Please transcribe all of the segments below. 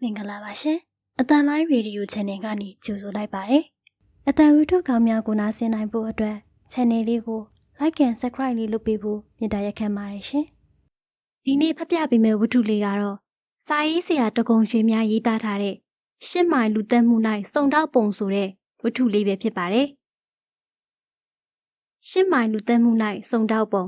မင်္ဂလာပါရှင်အတန်လိုင်းရေဒီယို channel ကနေကြိုဆိုလိုက်ပါတယ်အတန်ဝတ္ထုကောင်းများကိုနားဆင်နိုင်ဖို့အတွက် channel လေးကို like and subscribe လေးလုပ်ပေးဖို့မေတ္တာရက်ခံပါတယ်ရှင်ဒီနေ့ဖတ်ပြပေးမယ့်ဝတ္ထုလေးကတော့စာရေးဆရာတကုံရွှေများရေးသားထားတဲ့ရှစ်မိုင်လူသက်မှု၌စုံတောက်ပုံဆိုတဲ့ဝတ္ထုလေးပဲဖြစ်ပါတယ်ရှစ်မိုင်လူသက်မှု၌စုံတောက်ပုံ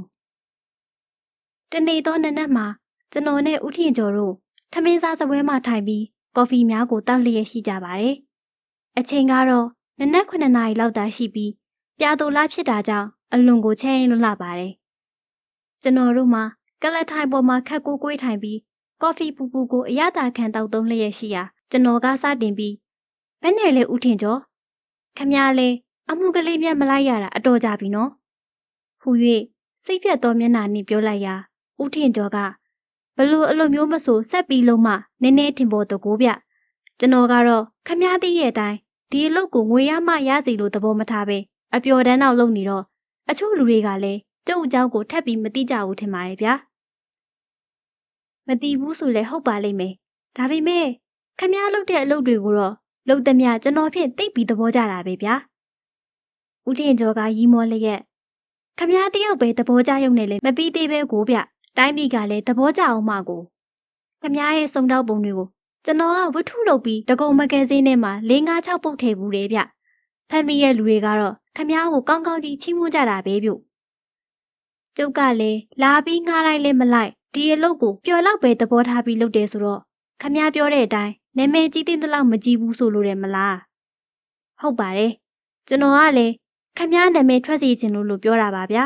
တနေ့သောနံနက်မှာကျွန်တော်နဲ့ဦးထင်ကျော်တို့ထမင်းစားစပွဲမှာထိုင်ပြီးကော်ဖီများကိုတောက်လျက်ရှိကြပါတယ်။အချိန်ကတော့နနက်9 နာရီလောက်သာရှိပြီးပြာတူလာဖြစ်တာကြောင့်အလွန်ကိုချမ်းလွန်းလာပါတယ်။ကျွန်တော်တို့မှာကလတ်ထိုင်ပေါ်မှာခက်ကိုကွေးထိုင်ပြီးကော်ဖီပူပူကိုအရသာခံတောက်သုံးလျက်ရှိရာကျွန်တော်ကစတင်ပြီးဘယ်နဲ့လဲဦးထင်ကျော်ခမည်းလဲအမှုကလေးမြတ်မလိုက်ရတာအတော်ကြပြီနော်။ဟူ၍စိတ်ပြတ်သောမျက်နှာနဲ့ပြောလိုက်ရာဦးထင်ကျော်ကဘလို့အလိုမျိုးမဆိုဆက်ပြီးလုံးမနည်းနည်းထင်ပေါ်တကိုးဗျကျွန်တော်ကတော့ခမားသိတဲ့အတိုင်းဒီအလုပ်ကိုငွေရမှရစီလို့သဘောမထားပဲအပျော်တန်းတော့လုပ်နေတော့အချို့လူတွေကလည်းကျုပ်အကြောင်းကိုထပ်ပြီးမသိကြဘူးထင်ပါတယ်ဗျာမသိဘူးဆိုလဲဟုတ်ပါလိမ့်မယ်ဒါပေမဲ့ခမားလုပ်တဲ့အလုပ်တွေကိုတော့လုပ်သမျှကျွန်တော်ဖြင့်သိပြီးသဘောကျတာပဲဗျာဦးထင်ကျော်ကရီးမောလျက်ခမားတယောက်ပဲသဘောကျရုံနဲ့လည်းမပြီးသေးပဲကိုဗျတိုင်းပြည်ကလည်းသဘောကျအောင်မှကိုခမားရဲ့စုံတောက်ပုံတွေကိုကျွန်တော်ကဝတ္ထုလုပ်ပြီးတကုံမဂဇင်းထဲမှာ4-5-6ပုတ်ထည့်ဘူးတယ်ဗျဖမ်းမိရဲ့လူတွေကတော့ခမားကိုကောင်းကောင်းကြီးချီးမွမ်းကြတာပဲဗျကျုပ်ကလည်းလာပြီးငားတိုင်းလည်းမလိုက်ဒီအလုပ်ကိုပျော်လောက်ပဲသဘောထားပြီးလုပ်တယ်ဆိုတော့ခမားပြောတဲ့အတိုင်းနာမည်ကြီးတဲ့လောက်မကြီးဘူးဆိုလို့တယ်မလားဟုတ်ပါတယ်ကျွန်တော်ကလည်းခမားနာမည်ထွက်စီခြင်းလို့ပြောတာပါဗျာ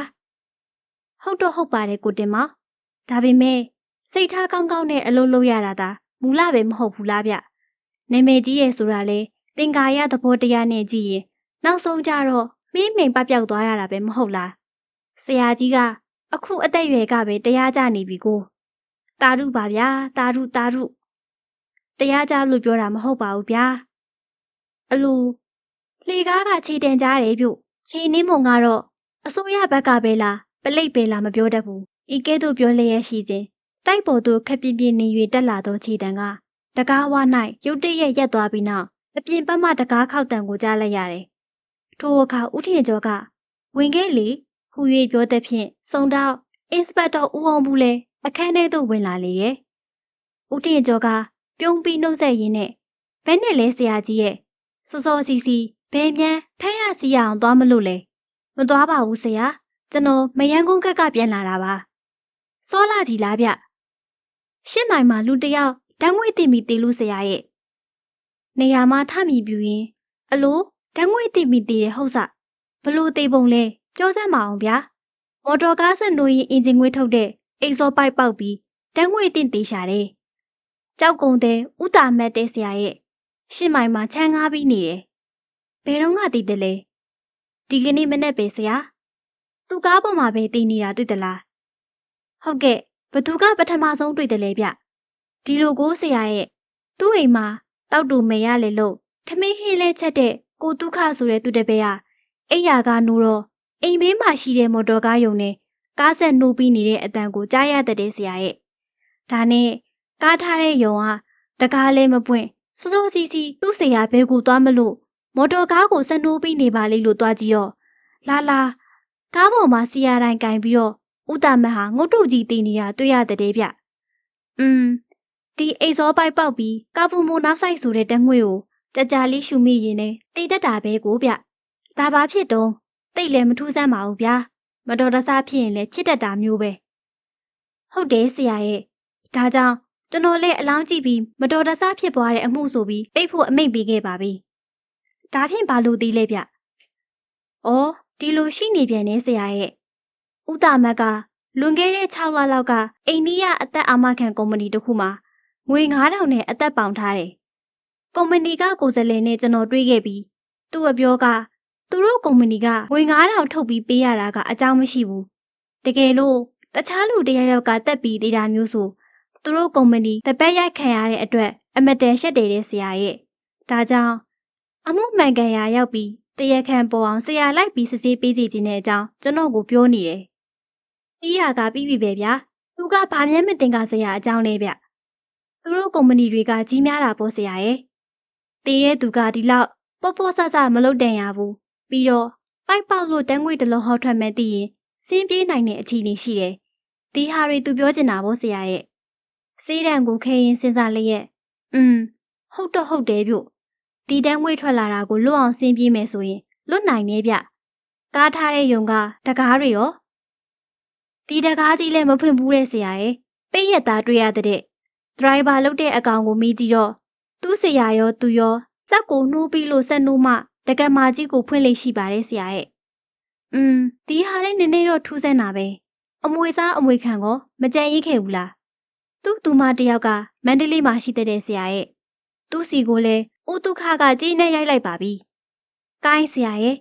ဟုတ်တော့ဟုတ်ပါတယ်ကိုတင်မောင်ဒါပေမဲ့စိတ်ထားကောင်းကောင်းနဲ့အလုပ်လုပ်ရတာဒါမူလပဲမဟုတ်ဘူးလားဗျနာမည်ကြီးရဲ့ဆိုတာလေသင်္ကာရသဘောတရားနဲ့ကြည့်ရင်နောက်ဆုံးကြတော့မိမိန်ပပျောက်သွားရတာပဲမဟုတ်လားဆရာကြီးကအခုအသက်အရွယ်ကပဲတရားကြနေပြီကိုတာရုပါဗျာတာရုတရားကြလို့ပြောတာမဟုတ်ပါဘူးဗျာအလိုလှေကားကခြေတန်ကြတယ်ဗျခြေနှင်းမုံကတော့အစိုးရဘက်ကပဲလားပလိတ်ပဲလားမပြောတတ်ဘူးဤကဲ့သို့ပြောလျက်ရှိစဉ်တိုက်ပေါ်သို့ခက်ပြင်းပြင်းနေ၍တက်လာသောခြေတံကတကားဝ၌ရုတ်တရက်ရက်သွားပြီးနောက်အပြင်ဘက်မှတကားခောက်တံကိုကြားလိုက်ရတယ်။ထိုအခါဦးထင်ကျော်ကဝင်ခဲ့လေဟူ၍ပြောသည်ဖြင့်စုံတော့အင်စပက်တာဦးအောင်ဘူးလဲအခန်းထဲသို့ဝင်လာလေရဲ့။ဦးထင်ကျော်ကပြုံးပြီးနှုတ်ဆက်ရင်းနဲ့ဘဲနဲ့လဲဆရာကြီးရဲ့စောစောစီစီဘဲမြန်းဖဲရစီရအောင်သွားမလို့လဲမသွားပါဘူးဆရာကျွန်တော်မယန်းကုန်းကပြန်လာတာပါစောလာကြီးလားဗျရှစ်မိုင်မှာလူတယောက်ဓာတ်ငွေ့တင်ပြီးတေလို့ဆရာရဲ့နေရာမှာထမိပြူရင်အလိုဓာတ်ငွေ့တင်ပြီးတေတဲ့ဟုတ်စဘလို့တေပုံလဲပြောစမ်းမအောင်ဗျာမော်တော်ကားဆက်နိုးရင်အင်ဂျင်ငွေ့ထုတ်တဲ့အိတ်စောပိုက်ပေါက်ပြီးဓာတ်ငွေ့တင်တေရှာတယ်ကြောက်ကုံတဲ့ဥတာမတ်တဲ့ဆရာရဲ့ရှစ်မိုင်မှာချမ်းငားပြီးနေတယ်ဘယ်တော့မှတည်တယ်လဲဒီကနေ့မနေ့ပဲဆရာသူကားပေါ်မှာပဲတည်နေတာတွေ့သလားဟုတ်ကဲ့ဘသူကပထမဆုံးတွေ့တယ်လဲဗျဒီလိုကိုဆရာရဲ့သူ့အိမ်မှာတောက်တူမေရလေလို့ထမင်းဟင်းလဲချက်တဲ့ကိုဒုက္ခဆိုတဲ့သူတပည့်ကအိယာကနိုးတော့အိမ်ဘေးမှာရှိတဲ့မော်တော်ကားယုံနဲ့ကားဆက်နှိုးပြီးနေတဲ့အတန်ကိုကြားရတဲ့ဆရာရဲ့ဒါနဲ့ကားထားတဲ့ယုံကတကားလဲမပွင့်စောစောစီစီသူ့ဆရာဘဲကူသွားမလို့မော်တော်ကားကိုဆက်နှိုးပြီးနေပါလိမ့်လို့သွားကြည့်တော့လာကားပေါ်မှာဆရာတိုင်းကင်ပြီးတော့ဥတာမတ်ဟာငုတ်တုတ်ကြီးတည်နေတာတွေ့ရတဲ့ဗျဒီအိတ်စောပိုက်ပေါက်ပြီးကာပူမိုနောက်ဆိုင်ဆိုတဲ့တငွေကိုကြကြလေးရှူမိရင်နဲ့တိတ်တက်တာပဲကိုဗျဒါဘာဖြစ်တုံးတိတ်လည်းမထူးဆန်းပါဘူးဗျာမတော်တဆဖြစ်ရင်လည်းဖြစ်တတ်တာမျိုးပဲဟုတ်တယ်ဆရာရဲ့ဒါကြောင့်ကျွန်တော်လည်းအလောင်းကြည့်ပြီးမတော်တဆဖြစ်သွားတဲ့အမှုဆိုပြီးပိတ်ဖို့အမိန့်ပေးခဲ့ပါပြီဒါဖြင့်ဘာလို့သေးလဲဗျဩဒီလိုရှိနေပြန်နေဆရာရဲ့ဥတာမတ်ကလွန်ခဲ့တဲ့6လလောက်ကအိန္ဒိယအသက်အာမခံကုမ္ပဏီတစ်ခုမှာငွေ9000နဲ့အသက်ပေါင်ထားတယ်။ကုမ္ပဏီကကိုယ်စားလှယ်နဲ့ကျွန်တော်တွေ့ခဲ့ပြီးသူ့အပြောကသူတို့ကုမ္ပဏီကငွေ9000ထုတ်ပြီးပေးရတာကအကြောင်းမရှိဘူး။တကယ်လို့တခြားလူတယောက်ကတက်ပြီးသေးတာမျိုးဆိုသူတို့ကုမ္ပဏီတပတ်ရိုက်ခံရတဲ့အတွက်အမတန်ရှက်တယ်တဲ့ဆရာရဲ့။ဒါကြောင့်အမှုမှန်ကန်ရာရောက်ပြီးတရားခံပေါ်အောင်ဆရာလိုက်ပြီးစစ်ဆေးပေးစီခြင်းတဲ့အကြောင်းကျွန်တော်ကိုပြောနေတယ်။ပြီးရကပြီးပြီပဲဗျာ။သူကဘာမှမတင်ကဆရာအကြောင်းလဲဗျ သူတို့ကုမ္ပဏီတွေကကြီးများတာပေါ့ဆရာရဲ့။တေးရဲ့သူကဒီလောက်ပေါ့ပေါ့ဆဆမလုပ်တန်ရဘူး။ပြီးတော့ပိုက်ပေါက်လို့တန်းငွေတစ်လုံးဟောက်ထွက်မဲ့တည်ရင်စင်းပြေးနိုင်တဲ့အခြေအနေရှိတယ်။ဒီဟာတွေသူပြောချင်တာပေါ့ဆရာရဲ့။စေးတံကိုခဲရင်စဉ်းစားလျက်ဟုတ်တော့ဟုတ်တယ်ဗျ။ဒီတန်းငွေထွက်လာတာကိုလွတ်အောင်စင်းပြေးမယ်ဆိုရင်လွတ်နိုင်နေဗျ။ကားထားတဲ့ယုံကတကားတွေရောဒီတကားကြီးလည်းမဖွင့်ဘူးတဲ့ဆရာရဲ့။ပိတ်ရက်သားတွေ့ရတဲ့ဒရိုင်ဘာလုပ်တဲ့အကောင်ကိုမိကြည့်တော့သူ့ဆရာရောသူရောစက်ကိုနှိုးပြီးလို့ဆက်နှိုးမှတကမာကြီးကိုဖွင့်လိမ့်ရှိပါတယ်ဆရာရဲ့ဒီဟာလေးနည်းနည်းတော့ထူးဆန်းတာပဲအမွေစားအမွေခံကောမကြံရိပ်ခဲ့ဘူးလားသူမတယောက်ကမန္တလေးမှာရှိတဲ့ဆရာရဲ့သူ့စီကိုလည်းဦးတုခကကြီးနဲ့ရိုက်လိုက်ပါပြီကိုင်းဆရာရဲ့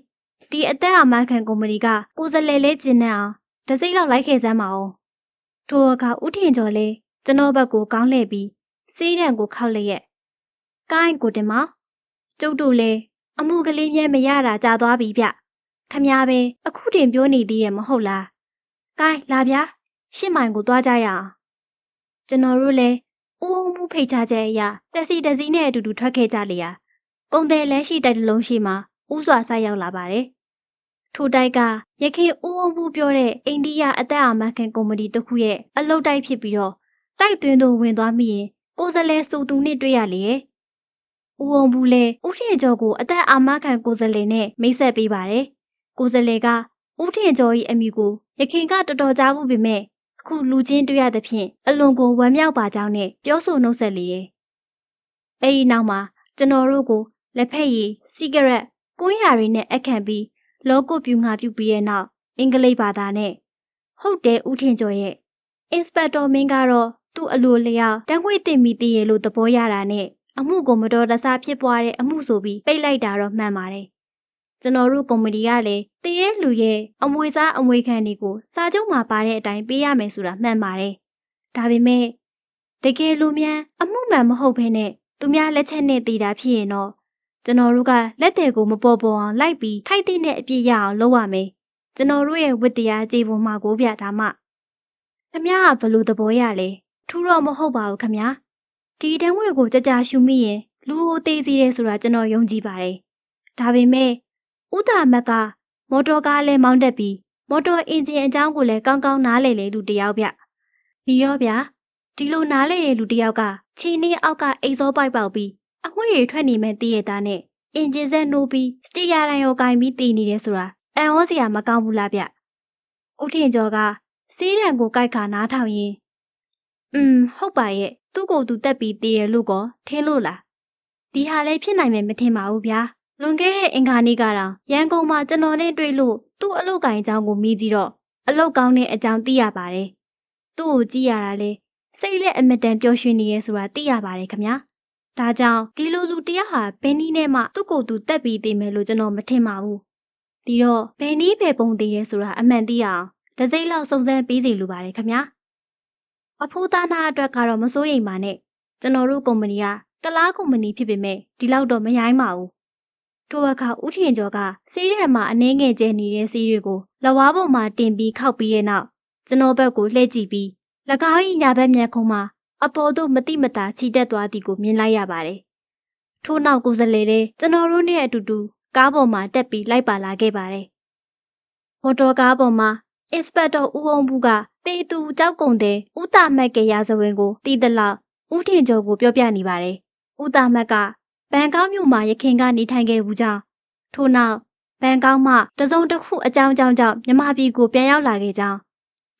ဒီအသက်အာမခံကုမ္ပဏီကကိုယ်စလဲလဲကျင်းနေအောင်တစိမ့်လောက်လိုက်ခဲ့စမ်းပါအောင်ထိုအခါဦးထင်ကျော်လဲကျွန်တော်ဘက်ကိုကောင်းလှည့်ပြီးစေးတံကိုခောက်လျက်ကိုင်းကိုတင်မကျုပ်တို့လဲအမှုကလေးမြဲမရတာကြာသွားပြီဗျခမများပဲအခုတင်ပြောနေသေးရဲ့မဟုတ်လားကိုင်းလာဗျာ8မိုင်ကိုသွားကြရအောင်ကျွန်တော်တို့လဲဦးအောင်မှုဖိတ်ချချက်အရာတက်စီတစည်းနဲ့အတူတူထွက်ခဲ့ကြလေရာပုံတယ်လဲရှိတိုက်တလုံးရှိမှာဥစွာဆိုက်ရောက်လာပါတယ်ထိုတိုက်ကရခင်ဦးအောင်မှုပြောတဲ့အိန္ဒိယအသက်အာမခံကုမ္ပဏီတစ်ခုရဲ့အလုပ်တိုက်ဖြစ်ပြီးတော့တိုက်သွင်းသူဝင်သွားမိရင်ကိုယ်စလဲစုသူနဲ့တွေ့ရလေဦးအောင်ဘူးလဲဦးထင်ကျော်ကိုအသက်အာမခံကိုယ်စလဲနဲ့မိတ်ဆက်ပေးပါတယ်ကိုယ်စလဲကဦးထင်ကျော်၏အမိကိုရခင်ကတော်တော်ကြားဘူးပေမဲ့အခုလူချင်းတွေ့ရသဖြင့်အလွန်ကိုဝမ်းမြောက်ပါကြောင်းနဲ့ပြောဆိုနှုတ်ဆက်လေရဲ့အဲဒီနောက်မှာကျွန်တော်တို့ကိုလက်ဖက်ရည်စီဂရက်ကွင်းရာတွေနဲ့အခန့်ပြီးလောကုပြူငါပြုပြီးရဲ့နောက်အင်္ဂလိပ်ဘာသာနဲ့ဟုတ်တယ်ဦးထင်ကျော်ရဲ့အင်စပက်တော်မင်းကတော့သူ့အလိုလျောက်တန်းငွေတင်မိသေးရဲ့လို့သဘောရတာနဲ့အမှုကိုမတော်တဆဖြစ်ပွားတဲ့အမှုဆိုပြီးပိတ်လိုက်တာတော့မှန်ပါတယ်ကျွန်တော်တို့ကုမ္ပဏီကလည်းတည်ရဲ့လူရဲ့အမွေစားအမွေခံတွေကိုစာချုပ်မှာပါတဲ့အတိုင်းပေးရမယ်ဆိုတာမှန်ပါတယ်ဒါပေမဲ့တကယ်လို့များအမှုမှန်မဟုတ်ဘဲနဲ့သူများလက်ချက်နဲ့တည်တာဖြစ်ရင်တော့ကျွန်တော်တို့ကလက်တယ်ကိုမပေါ်ပေါ်အောင်လိုက်ပြီးထိုက်တဲ့အပြစ်ရအောင်လုပ်ရမယ်ကျွန်တော်တို့ရဲ့ဝတ္တရားကြေပုံမှာကိုဗျဒါမှခမည်းကဘလို့သဘောရလဲထူတော့မဟုတ်ပါဘူးခမည်းဒီတန်းဝဲကိုကြကြရှူမိရင်လူကိုသေးစီတယ်ဆိုတာကျွန်တော်ယုံကြည်ပါတယ်ဒါပေမဲ့ဥတာမက်ကမော်တော်ကားလဲမောင်းတက်ပြီးမော်တော်အင်ဂျင်အကြောင်းကိုလည်းကောင်းကောင်းနားလည်လေလူတယောက်ဗျဒီရောဗျာဒီလိုနားလည်တဲ့လူတယောက်ကခြေနှင်းအောက်ကအိတ်စောပိုက်ပေါက်ပြီးအငွေ့တွေထွက်နေမဲ့တည်ရတာနဲ့အင်ဂျင်ဆက်နိုးပြီးစတီယာတိုင်ကိုကင်ပြီးတည်နေတယ်ဆိုတာအံ့ဩစရာမကောင်းဘူးလားဗျဦးထင်ကျော်ကစေးတံကိုကြိုက်ခါနားထောင်ရင်ဟုတ်ပါရဲ့သူ့ကိုယ်သူတက်ပြီးတည်ရလို့ကောထင်းလို့လားဒီဟာလည်းဖြစ်နိုင်မယ်မထင်ပါဘူးဗျာလွန်ခဲ့တဲ့အင်္ဂါနေ့ကတော့ရန်ကုန်မှာကျွန်တော်နဲ့တွေ့လို့သူ့အလုပ်ကိုင်အကြောင်းကိုမေးကြည့်တော့အလုပ်ကောင်းတဲ့အကြောင်းသိရပါတယ်သူ့ကိုကြည့်ရတာလဲစိတ်လက်အမတန်ပျော်ရွှင်နေရဲဆိုတာသိရပါတယ်ခင်ဗျာဒါကြောင့်ဒီလိုလူတယောက်ဟာဘယ်နည်းနဲ့မှသူ့ကိုယ်သူတက်ပြီးသိမယ်လို့ကျွန်တော်မထင်ပါဘူးဒီတော့ဘယ်နည်းပဲပုံသေးရဲဆိုတာအမှန်သိအောင်တစိမ့်လောက်စုံစမ်းပေးစီလိုပါတယ်ခင်ဗျာအဖိုးသားနာအတွက်ကတော့မစိုးရိမ်ပါနဲ့ကျွန်တော်တို့ကုမ္ပဏီကကလားကုမ္ပဏီဖြစ်ပေမဲ့ဒီလောက်တော့မရိုင်းပါဘူးထိုအခါဦးထင်ကျော်ကစေးထဲမှာအနှဲငယ်ကျဲနေတဲ့စီးတွေကိုလက်ဝါးပေါ်မှာတင်ပြီးခောက်ပြီးတဲ့နောက်ကျွန်တော်ဘက်ကိုလှည့်ကြည့်ပြီး၎င်း၏ညာဘက်မျက်ခုံးမှာအပေါ်သို့မတိမတာခြိတက်သွားသည်ကိုမြင်လိုက်ရပါတယ်။ထို့နောက်ကိုယ်စလဲတဲ့ကျွန်တော်တို့နဲ့အတူတူကားပေါ်မှာတက်ပြီးလိုက်ပါလာခဲ့ပါတယ်။မော်တော်ကားပေါ်မှာအင်စပက်တော်ဦးအောင်ဘူးကတေသူကြောက်ကုန်တဲ့ဦးတာမက်ကရာဇဝင်ကိုတီးသလောက်ဦးထင်ကျော်ကိုပြောပြနေပါတယ်။ဦးတာမက်ကဘန်ကောက်မြို့မှာရခင်ကနေထိုင်ခဲ့ဘူးကြောင်းထို့နောက်ဘန်ကောက်မှတစုံတစ်ခုအကြောင်းကြောင့်မြန်မာပြည်ကိုပြန်ရောက်လာခဲ့ကြောင်း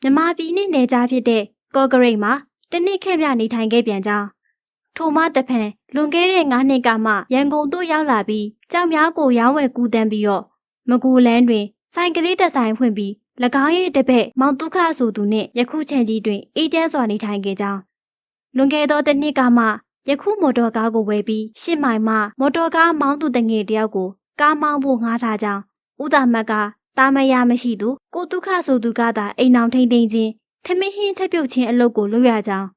မြန်မာပြည်နဲ့နယ်ခြားဖြစ်တဲ့ကော့ဂရိတ်မှာတနစ်ခန့်ပြနေထိုင်ခဲ့ပြန်ကြောင်းထိုမှတဖန်လွန်ခဲ့တဲ့9နှစ်ကမှရန်ကုန်သို့ရောက်လာပြီးကြောင်များကိုရောင်းဝယ်ကူးတန်းပြီးတော့မကူလန်းတွင်ဆိုင်ကလေးတစ်ဆိုင်ဖွင့်ပြီး၎င်းရဲ့တပည့်မောင်တုခဆိုသူနှင့်ယခုချိန်ကြီးတွင်အေးချမ်းစွာနေထိုင်ခဲ့ကြောင်းလွန်ခဲ့သောတစ်နှစ်ကမှယခုမော်တော်ကားကိုဝယ်ပြီး10မိုင်မှမော်တော်ကားမောင်းသူတငယ်တယောက်ကိုကားမောင်းဖို့ငှားထားကြောင်းဦးတာမက်ကတာမယာမရှိသူကိုတုခဆိုသူကသာအိမ်အောင်ထိန်ထိန်ချင်းထမင်းဟင်းချက်ပြုတ်ခြင်းအလုပ်ကိုလုပ်ရကြောင်း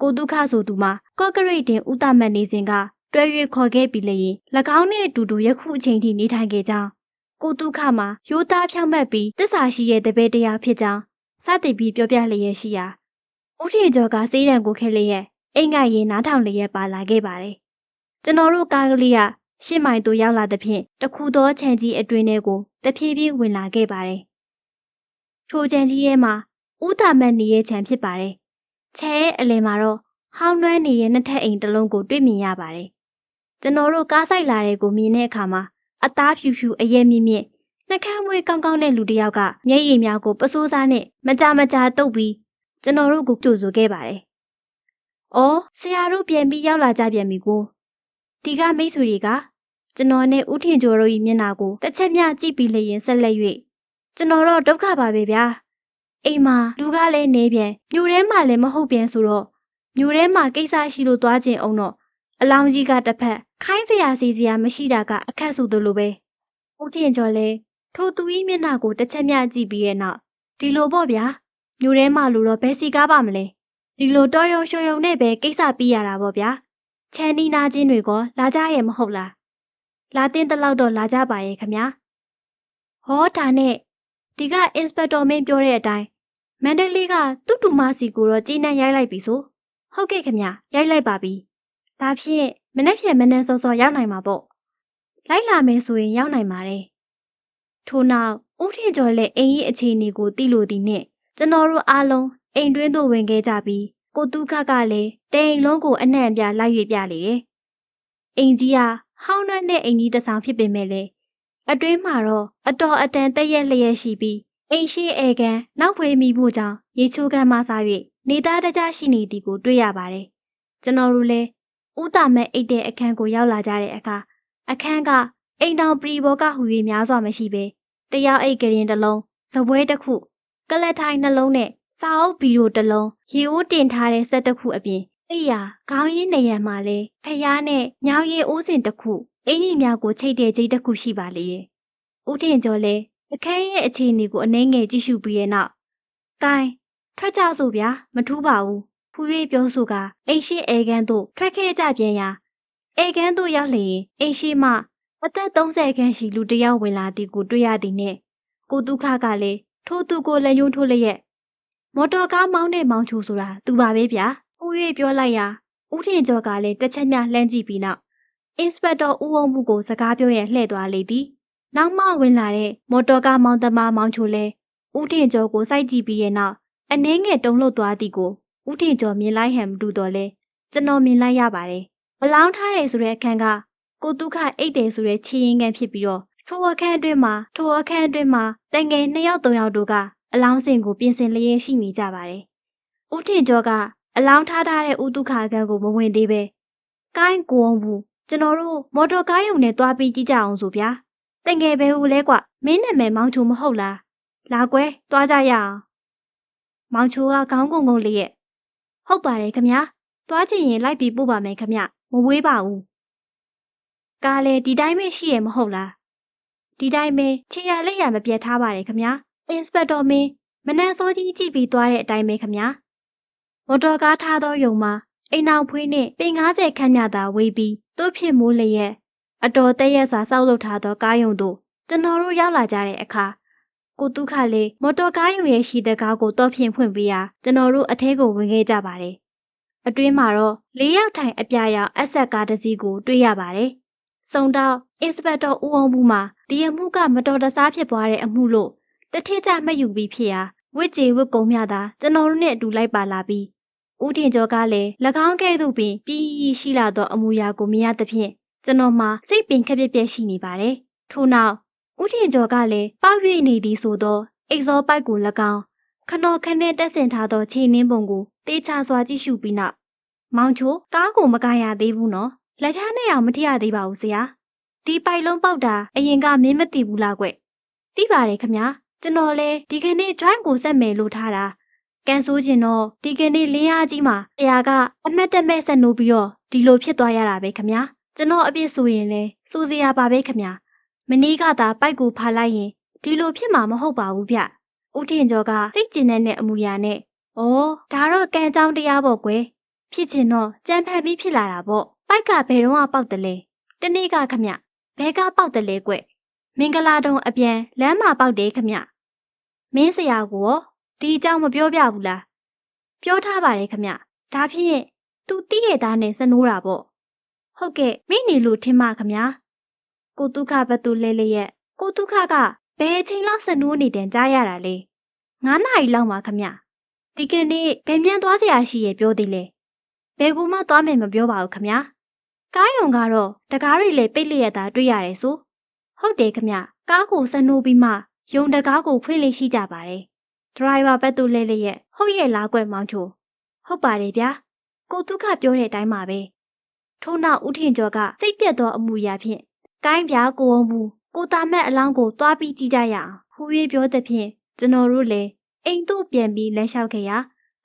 ကိုတုခဆိုသူမှာကော့ကရိတ်တင်ဦးတာမက်နေစဉ်ကတွဲ၍ခေါ်ခဲ့ပြီးလျင်၎င်းနှင့်အတူတူယခုအချိန်ထိနေထိုင်ခဲ့ကြောင်းကိုတုခမှာရိုးသားဖြောင့်မတ်ပြီးတစ္ဆာရှိတဲ့တပည့်တရားဖြစ်ကြောင်းစသည်ပြီးပြောပြလျက်ရှိရာဦးထေကျော်ကစေးတံကိုခဲလျက် အိမ်ငိုက်ရင်နားထောင်လျက်ပါလာခဲ့ပါတယ်။ကျွန်တော်တို့ကားကလေးက8 မိုင်သို့ရောက်လာသဖြင့်တခုသောခြံကြီးအတွင်းထဲကိုတဖြည်းဖြည်းဝင်လာခဲ့ပါတယ်။ထိုခြံကြီးထဲမှာဦးသာမတ်နေရဲ့ခြံဖြစ်ပါတယ်။ခြံရဲ့အလယ်မှာတော့ဟောင်းနှွမ်းနေရဲ့နှစ်ထပ်အိမ်တစ်လုံးကိုတွေ့မြင်ရပါတယ်။ကျွန်တော်တို့ကားဆိုင်လာတဲ့ကိုမြင်တဲ့အခါမှာအသားဖြူဖြူအရက်မြင့်မြင့်နှကမ်းမွေးကောင်းကောင်းတဲ့လူတစ်ယောက်ကမျက်ရည်များကိုပစိုးစားနဲ့မကြတုပ်ပြီးကျွန်တော်တို့ကိုကြိုဆိုခဲ့ပါတယ်။အော်ဆရာတို့ပြန်ပြီးရောက်လာကြပြန်ပြီကို။ဒီကမိတ်ဆွေတွေကကျွန်တော်နဲ့ဦးထင်ကျော်တို့၏မျက်နှာကိုတစ်ချက်မျှကြည့်ပြီးလျင်ဆက်လက်၍ကျွန်တော်တော့ဒုက္ခပါပဲဗျာ။အိမ်မှာလူကလည်းနေပြန်မြို့ထဲမှာလည်းမဟုတ်ပြန်ဆိုတော့မြို့ထဲမှာကိစ္စရှိလို့သွားခြင်းအောင်တော့အလောင်းကြီးကတစ်ဖက်ခိုင်းစရာစီစရာမရှိတာကအခက်ဆိုသလိုပဲ။ဦးထင်ကျော်လည်းထိုသူ၏မျက်နှာကိုတစ်ချက်မျှကြည့်ပြီးတဲ့နောက်ဒီလိုပေါ့ဗျာမြို့ထဲမှာလူတော့ဘယ်စီကားပါမလဲဒီလိုတော်ရုံရှုံရုံနဲ့ပဲကိစ္စပြီးရတာပေါ့ဗျာချန်နီနာချင်းတွေကလာကြရဲ့မဟုတ်လားလာတင်တလောက်တော့လာကြပါရဲ့ခမညာဟောဒါနဲ့ဒီကအင်စပက်တော်မင်းပြောတဲ့အတိုင်းမန္တလေးကတူတူမစီကိုတော့ကြီးနှံရိုက်လိုက်ပြီဆိုဟုတ်ကဲ့ခမညာရိုက်လိုက်ပါပြီဒါဖြင့်မနေ့ဖြန်မနေ့စောစောရောက်နိုင်မှာပေါ့လိုက်လာမယ်ဆိုရင်ရောက်နိုင်ပါတယ်ထို့နောက်ဦးထင်ကျော်လည်းအိမ်ကြီးအခြေအနေကိုသိလို့ဒီနဲ့ကျွန်တော်တို့အားလုံးအိမ်တွင်းသို့ဝင်ခဲ့ကြပြီးကိုတူခကလည်းတိမ်လုံးကိုအနှံ့အပြားလိုက်၍ပြလေတယ်အိမ်ကြီးဟာဟောင်းနှံ့တဲ့အိမ်ကြီးတစ်ဆောင်ဖြစ်ပေမဲ့လည်းအတွင်းမှာတော့အတော်အတန်တက်ရက်လျက်ရှိပြီးအိမ်ရှိဧကန်နောက်ဖွေးမိဖို့ကြောင့်ရေချိုးကမ်းမှစား၍နေသားတကြားရှိနေသည်ကိုတွေ့ရပါတယ်ကျွန်တော်တို့လည်းဦးတာမဲ့အိတ်တဲ့အခန်းကိုရောက်လာကြတဲ့အခါအခန်းကအိမ်တောင်ပရီဘောကဟူ၍များစွာမရှိပဲတယောက်အိတ်ကရင်တစ်လုံးဇပွဲတစ်ခုကလတ်ထိုင်နှလုံးနဲ့စာအုပ်ဘီရိုတစ်လုံးရေအိုးတင်ထားတဲ့ဆက်တစ်ခုအပြင်အိယာခေါင်းရင်းနေရံမှာလဲဖျားနဲ့ညောင်ရည်အိုးစင်တစ်ခုအင်းကြီးများကိုချိတ်တဲ့ဂျိတ်တစ်ခုရှိပါလေရဲ့ဦးထင်ကျော်လဲအခန်းရဲ့အခြေအနေကိုအနှဲငယ်ကြည့်ရှုပြီးရဲ့နောက်ကိုင်းထွက်ကြစို့ဗျာမထူးပါဘူးဖူ၍ပြောဆိုကအိမ်ရှိဧကန်သို့ထွက်ခဲ့ကြပြန်ရာဧကန်သို့ရောက်လျင်အိမ်ရှိမှအသက်30ခန့်ရှိလူတစ်ယောက်ဝင်လာသည်ကိုတွေ့ရသည်နဲ့ကိုတုခကလည်းထိုသူကိုလက်ညှိုးထိုးလျက်မော်တော်ကားမောင်းတဲ့မောင်ချိုဆိုတာသူပါပဲဗျာ။ဦး၍ပြောလိုက်ရာဦးထင်ကျော်ကလည်းတစ်ချက်မျှလှမ်းကြည့်ပြီးနောက်အင်စပက်တော်ဦးဝုံမှုကိုစကားပြောရန်လှည့်သွားလေသည်။နောက်မှဝင်လာတဲ့မော်တော်ကားမောင်းသမားမောင်ချိုလည်းဦးထင်ကျော်ကိုစိုက်ကြည့်ပြီးရဲ့နောက်အနှဲငယ်တုံ့လှုပ်သွားသည်ကိုဦးထင်ကျော်မြင်လိုက်ဟန်မတူတော့လဲကျွန်တော်မြင်လိုက်ရပါတယ်။အလောင်းထားတယ်ဆိုတဲ့အခန်းကကိုတုခအိတ်တယ်ဆိုတဲ့ချီရင်ကန်ဖြစ်ပြီးတော့ထိုအခန်းအတွင်းမှာတန်ငယ်2ယောက်3ယောက်တို့ကအလောင်းစင်ကိုပြင်ဆင်လျက်ရှိနေကြပါတယ်။ဦးထင်ကျော်ကအလောင်းထားတဲ့ဦးတုခအခန်းကိုမဝင်သေးပဲ။ကိုင်းကိုအောင်ဘူးကျွန်တော်တို့မော်တော်ကားရုံနဲ့တွားပြီးကြည့်ကြအောင်ဆိုဗျာ။တန်ငယ်ပဲဦးလဲကွမင်းနာမည်မောင်ချိုမဟုတ်လား။လာကွယ်တွားကြရအောင်။မောင်ချိုကခေါင်းကုံလျက်ဟုတ်ပါတယ်ခမညာ။တွားချင်ရင်လိုက်ပြီးပို့ပါမယ်ခမညာ။မဝေးပါဘူး။ကားလေဒီတိုင်းပဲရှိရမဟုတ်လား။ဒီတိုင်းပဲခြေရလက်ရမပြတ်ထားပါတယ်ခမညာအင်စပက်တော်မင်းမနက်စောကြီးကြည့်ပြီးသွားတဲ့အတိုင်းပဲခမညာမော်တော်ကားထားသောယုံမှာအိမ်နောက်ဖွေးနဲ့ပင်90ခန့်မြသာဝေးပြီးသူ့ဖြစ်မိုးလျက်အတော်တရက်စွာစောက်လုပ်ထားသောကားယုံတို့ကျွန်တော်တို့ရောက်လာကြတဲ့အခါကိုတုခလေးမော်တော်ကားယုံရဲ့ရှိတဲ့ကားကိုတော့ဖြင့်ဖွင့်ပေးရာကျွန်တော်တို့အထဲကိုဝင်ခဲ့ကြပါတယ်အတွင်းမှာတော့၄ယောက်ထိုင်အပြာရောင်အဆက်ကားတစ်စီးကိုတွေ့ရပါတယ်စုံတော့အင်စပက်တော်ဦးအောင်ဘူးမှာဒီအမှုကမတော်တဆဖြစ်ပွားတဲ့အမှုလို့တထစ်ကြမှတ်ယူပြီးဖြစ်ရာဝစ်ကြေဝစ်ကုံမြတာကျွန်တော်တို့နဲ့အတူလိုက်ပါလာပြီးဦးထင်ကျော်ကလည်း၎င်းကဲ့သို့ပင်ပြည်ရှိလာသောအမူအရာကိုမြင်ရသဖြင့်ကျွန်တော်မှစိတ်ပင်ခက်ပြက်ရှိနေပါတယ်ထို့နောက်ဦးထင်ကျော်ကလည်းပေါက်၍နေသည်ဆိုသောအိတ်စောပိုက်ကို၎င်းခနော်ခနဲ့တက်ဆင်ထားသောခြေနှင်းပုံကိုတေးချစွာကြည့်ရှုပြီးနောက်မောင်ချိုကားကိုမကန်ရသေးဘူးနော်လက်ဖျားနဲ့အောင်မထရသေးပါဘူးဆရာဒီပိုက်လုံးပေါက်တာအရင်ကမင်းမသိဘူးလားကွသိပါတယ်ခမညာကျွန်တော်လဲဒီကနေ့ join ကိုဆက်မယ်လို့ထားတာကန်ဆိုးကျင်တော့ဒီကနေ့လင်းအားကြီးမှာဆရာကအမတ်တမဲ့ဆက်နိုးပြီးတော့ဒီလိုဖြစ်သွားရတာပဲခမညာကျွန်တော်အပြစ်ဆိုရင်လဲစိုးစရာပါပဲခမညာမနေ့ကသာပိုက်ကိုဖာလိုက်ရင်ဒီလိုဖြစ်မှာမဟုတ်ပါဘူးဗျဦးထင်ကျော်ကစိတ်ကျဉ်တဲ့အမူအရာနဲ့ဩဒါတော့ကံကြောင်းတရားပေါ့ကွယ်ဖြစ်ချင်တော့ကြံဖန်ပြီးဖြစ်လာတာပေါ့ပိုက်ကဘယ်တော့မှပေါက်တယ်လဲတနေ့ကခမဘဲကပေါက်တယ်လဲကွမင်္ဂလာတုံအပြန်လမ်းမှာပေါက်တယ်ခမမင်းဆရာကိုဒီအကြောင်းမပြောပြဘူးလားပြောထားပါတယ်ခမဒါဖြင့် သူတိရဲ့သားနဲ့စနိုးတာပေါ့ဟုတ်ကဲ့မိနေလို့ထင်ပါခမကိုတုခဘသူလဲလဲရဲ့ကိုတုခကဘယ်အချိန်လောက်စနိုးနေတယ်ကြားရတာလဲ9 နာရီလောက်ပါခမဒီကနေ့ဘယ်မြန်သွားစရာရှိရဲ့ပြောသေးလဲဘယ်ကူမှသွားမယ်မပြောပါဘူးခမကားယုံကတော့တကားတွေလည်းပိတ်လျက်သားတွေ့ရတယ်ဆိုဟုတ်တယ်ခမကားကိုစနိုးပြီးမှယုံတကားကိုဖွင့်လေးရှိကြပါတယ်ဒရိုင်ဘာဘက်သူလဲလဲရဲ့ဟုတ်ရဲ့လားကွယ်မောင်ချိုဟုတ်ပါတယ်ဗျာကိုတုခပြောတဲ့အတိုင်းပါပဲထို့နောက်ဦးထင်ကျော်ကစိတ်ပြက်သောအမှုရာဖြင့်ကိုင်းပြားကိုအောင်ဘူးကိုတာမက်အလောင်းကိုတွားပြီးကြည့်ကြရအောင်ဟူ၍ပြောသဖြင့်ကျွန်တော်တို့လည်းအိမ်သို့ပြန်ပြီးလက်လျှောက်ခဲ့ရာ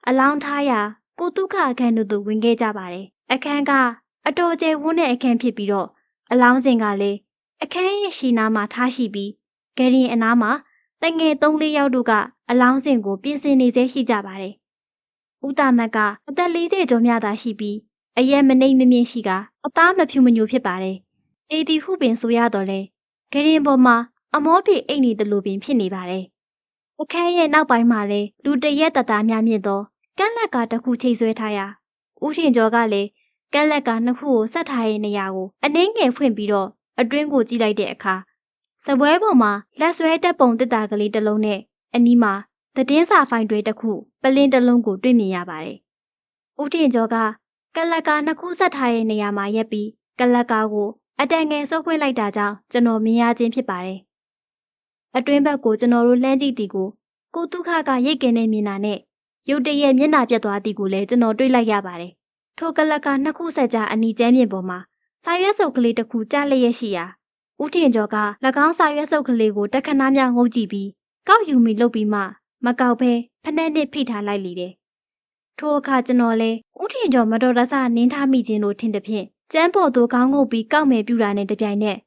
အလောင်းထားရာကိုတုခအခန်းတို့ဝင်ခဲ့ကြပါတယ်အခန်းကအတော်ကျယ်ဝန်းတဲ့အခန်းဖြစ်ပြီးတော့အလောင်းစင်ကလည်းအခန်းရဲ့ရှီနာမှာထားရှိပြီးဂရင်အနားမှာတငယ်3-4ယောက်တို့ကအလောင်းစင်ကိုပြင်ဆင်နေသေးရှိကြပါတယ်ဦးတာမက်ကအသက်40ကျော်မြသာရှိပြီးအရက်မနှိမ့်မမြင့်ရှိကအသားမဖြူမညိုဖြစ်ပါတယ်အေဒီဟုပင်ဆိုရတော့လေဂရင်ပေါ်မှာအမောပြေအိတ်နေတယ်လို့ပင်ဖြစ်နေပါတယ်အခန်းရဲ့နောက်ပိုင်းမှာလည်းလူတရက်တသားများမြင့်သောကန့်လက်ကတစ်ခုချိတ်ဆွဲထားရာဦးထင်ကျော်ကလည်းကန့်လက်ကနှစ်ခုကိုဆက်ထားတဲ့နေရာကိုအနှင်းငယ်ဖွင့်ပြီးတော့အတွင်းကိုကြည့်လိုက်တဲ့အခါစပွဲပေါ်မှာလက်ဆွဲတက်ပုံတစ်တာကလေးတစ်လုံးနဲ့အနီးမှာသတင်းစာဖိုင်တွေတစ်ခုပလင်းတစ်လုံးကိုတွေ့မြင်ရပါတယ်ဦးထင်ကျော်ကကန့်လက်ကနှစ်ခုဆက်ထားတဲ့နေရာမှာရက်ပြီးကန့်လက်ကားကိုအတန်ငယ်ဆွဲခွင့်လိုက်တာကြောင့်ကျွန်တော်မြင်ရခြင်းဖြစ်ပါတယ်အတွင်းဘက်ကိုကျွန်တော်တို့လှမ်းကြည့်သည်ကိုတုခကရိတ်ကင်းနေမြင်တာနဲ့ရုတ်တရက်မျက်နှာပြတ်သွားသည်ကိုလည်းကျွန်တော်တွေ့လိုက်ရပါတယ်ထိုကလက်ကနှစ်ခုဆက်ကြားအနီကျမ်းပြင်ပေါ်မှာစာရွက်စုပ်ကလေးတစ်ခုကြားလျက်ရှိရာဦးထင်ကျော်က၎င်းစာရွက်စုပ်ကလေးကိုတက်ခဏမြငုံကြည့်ပြီးကောက်ယူမိလုပ်ပြီးမှမကောက်ဘဲဖနှက်နဲ့ဖိထားလိုက်လေတယ်ထိုအခါကျွန်တော်လည်းဦးထင်ကျော်မတော်တဆနင်းထားမိခြင်းလို့ထင်သဖြင့်ကျမ်းပေါ်သို့ခေါင်းငုပ်ပြီးကောက်မယ်ပြူတာနဲ့တပြိုင်နက်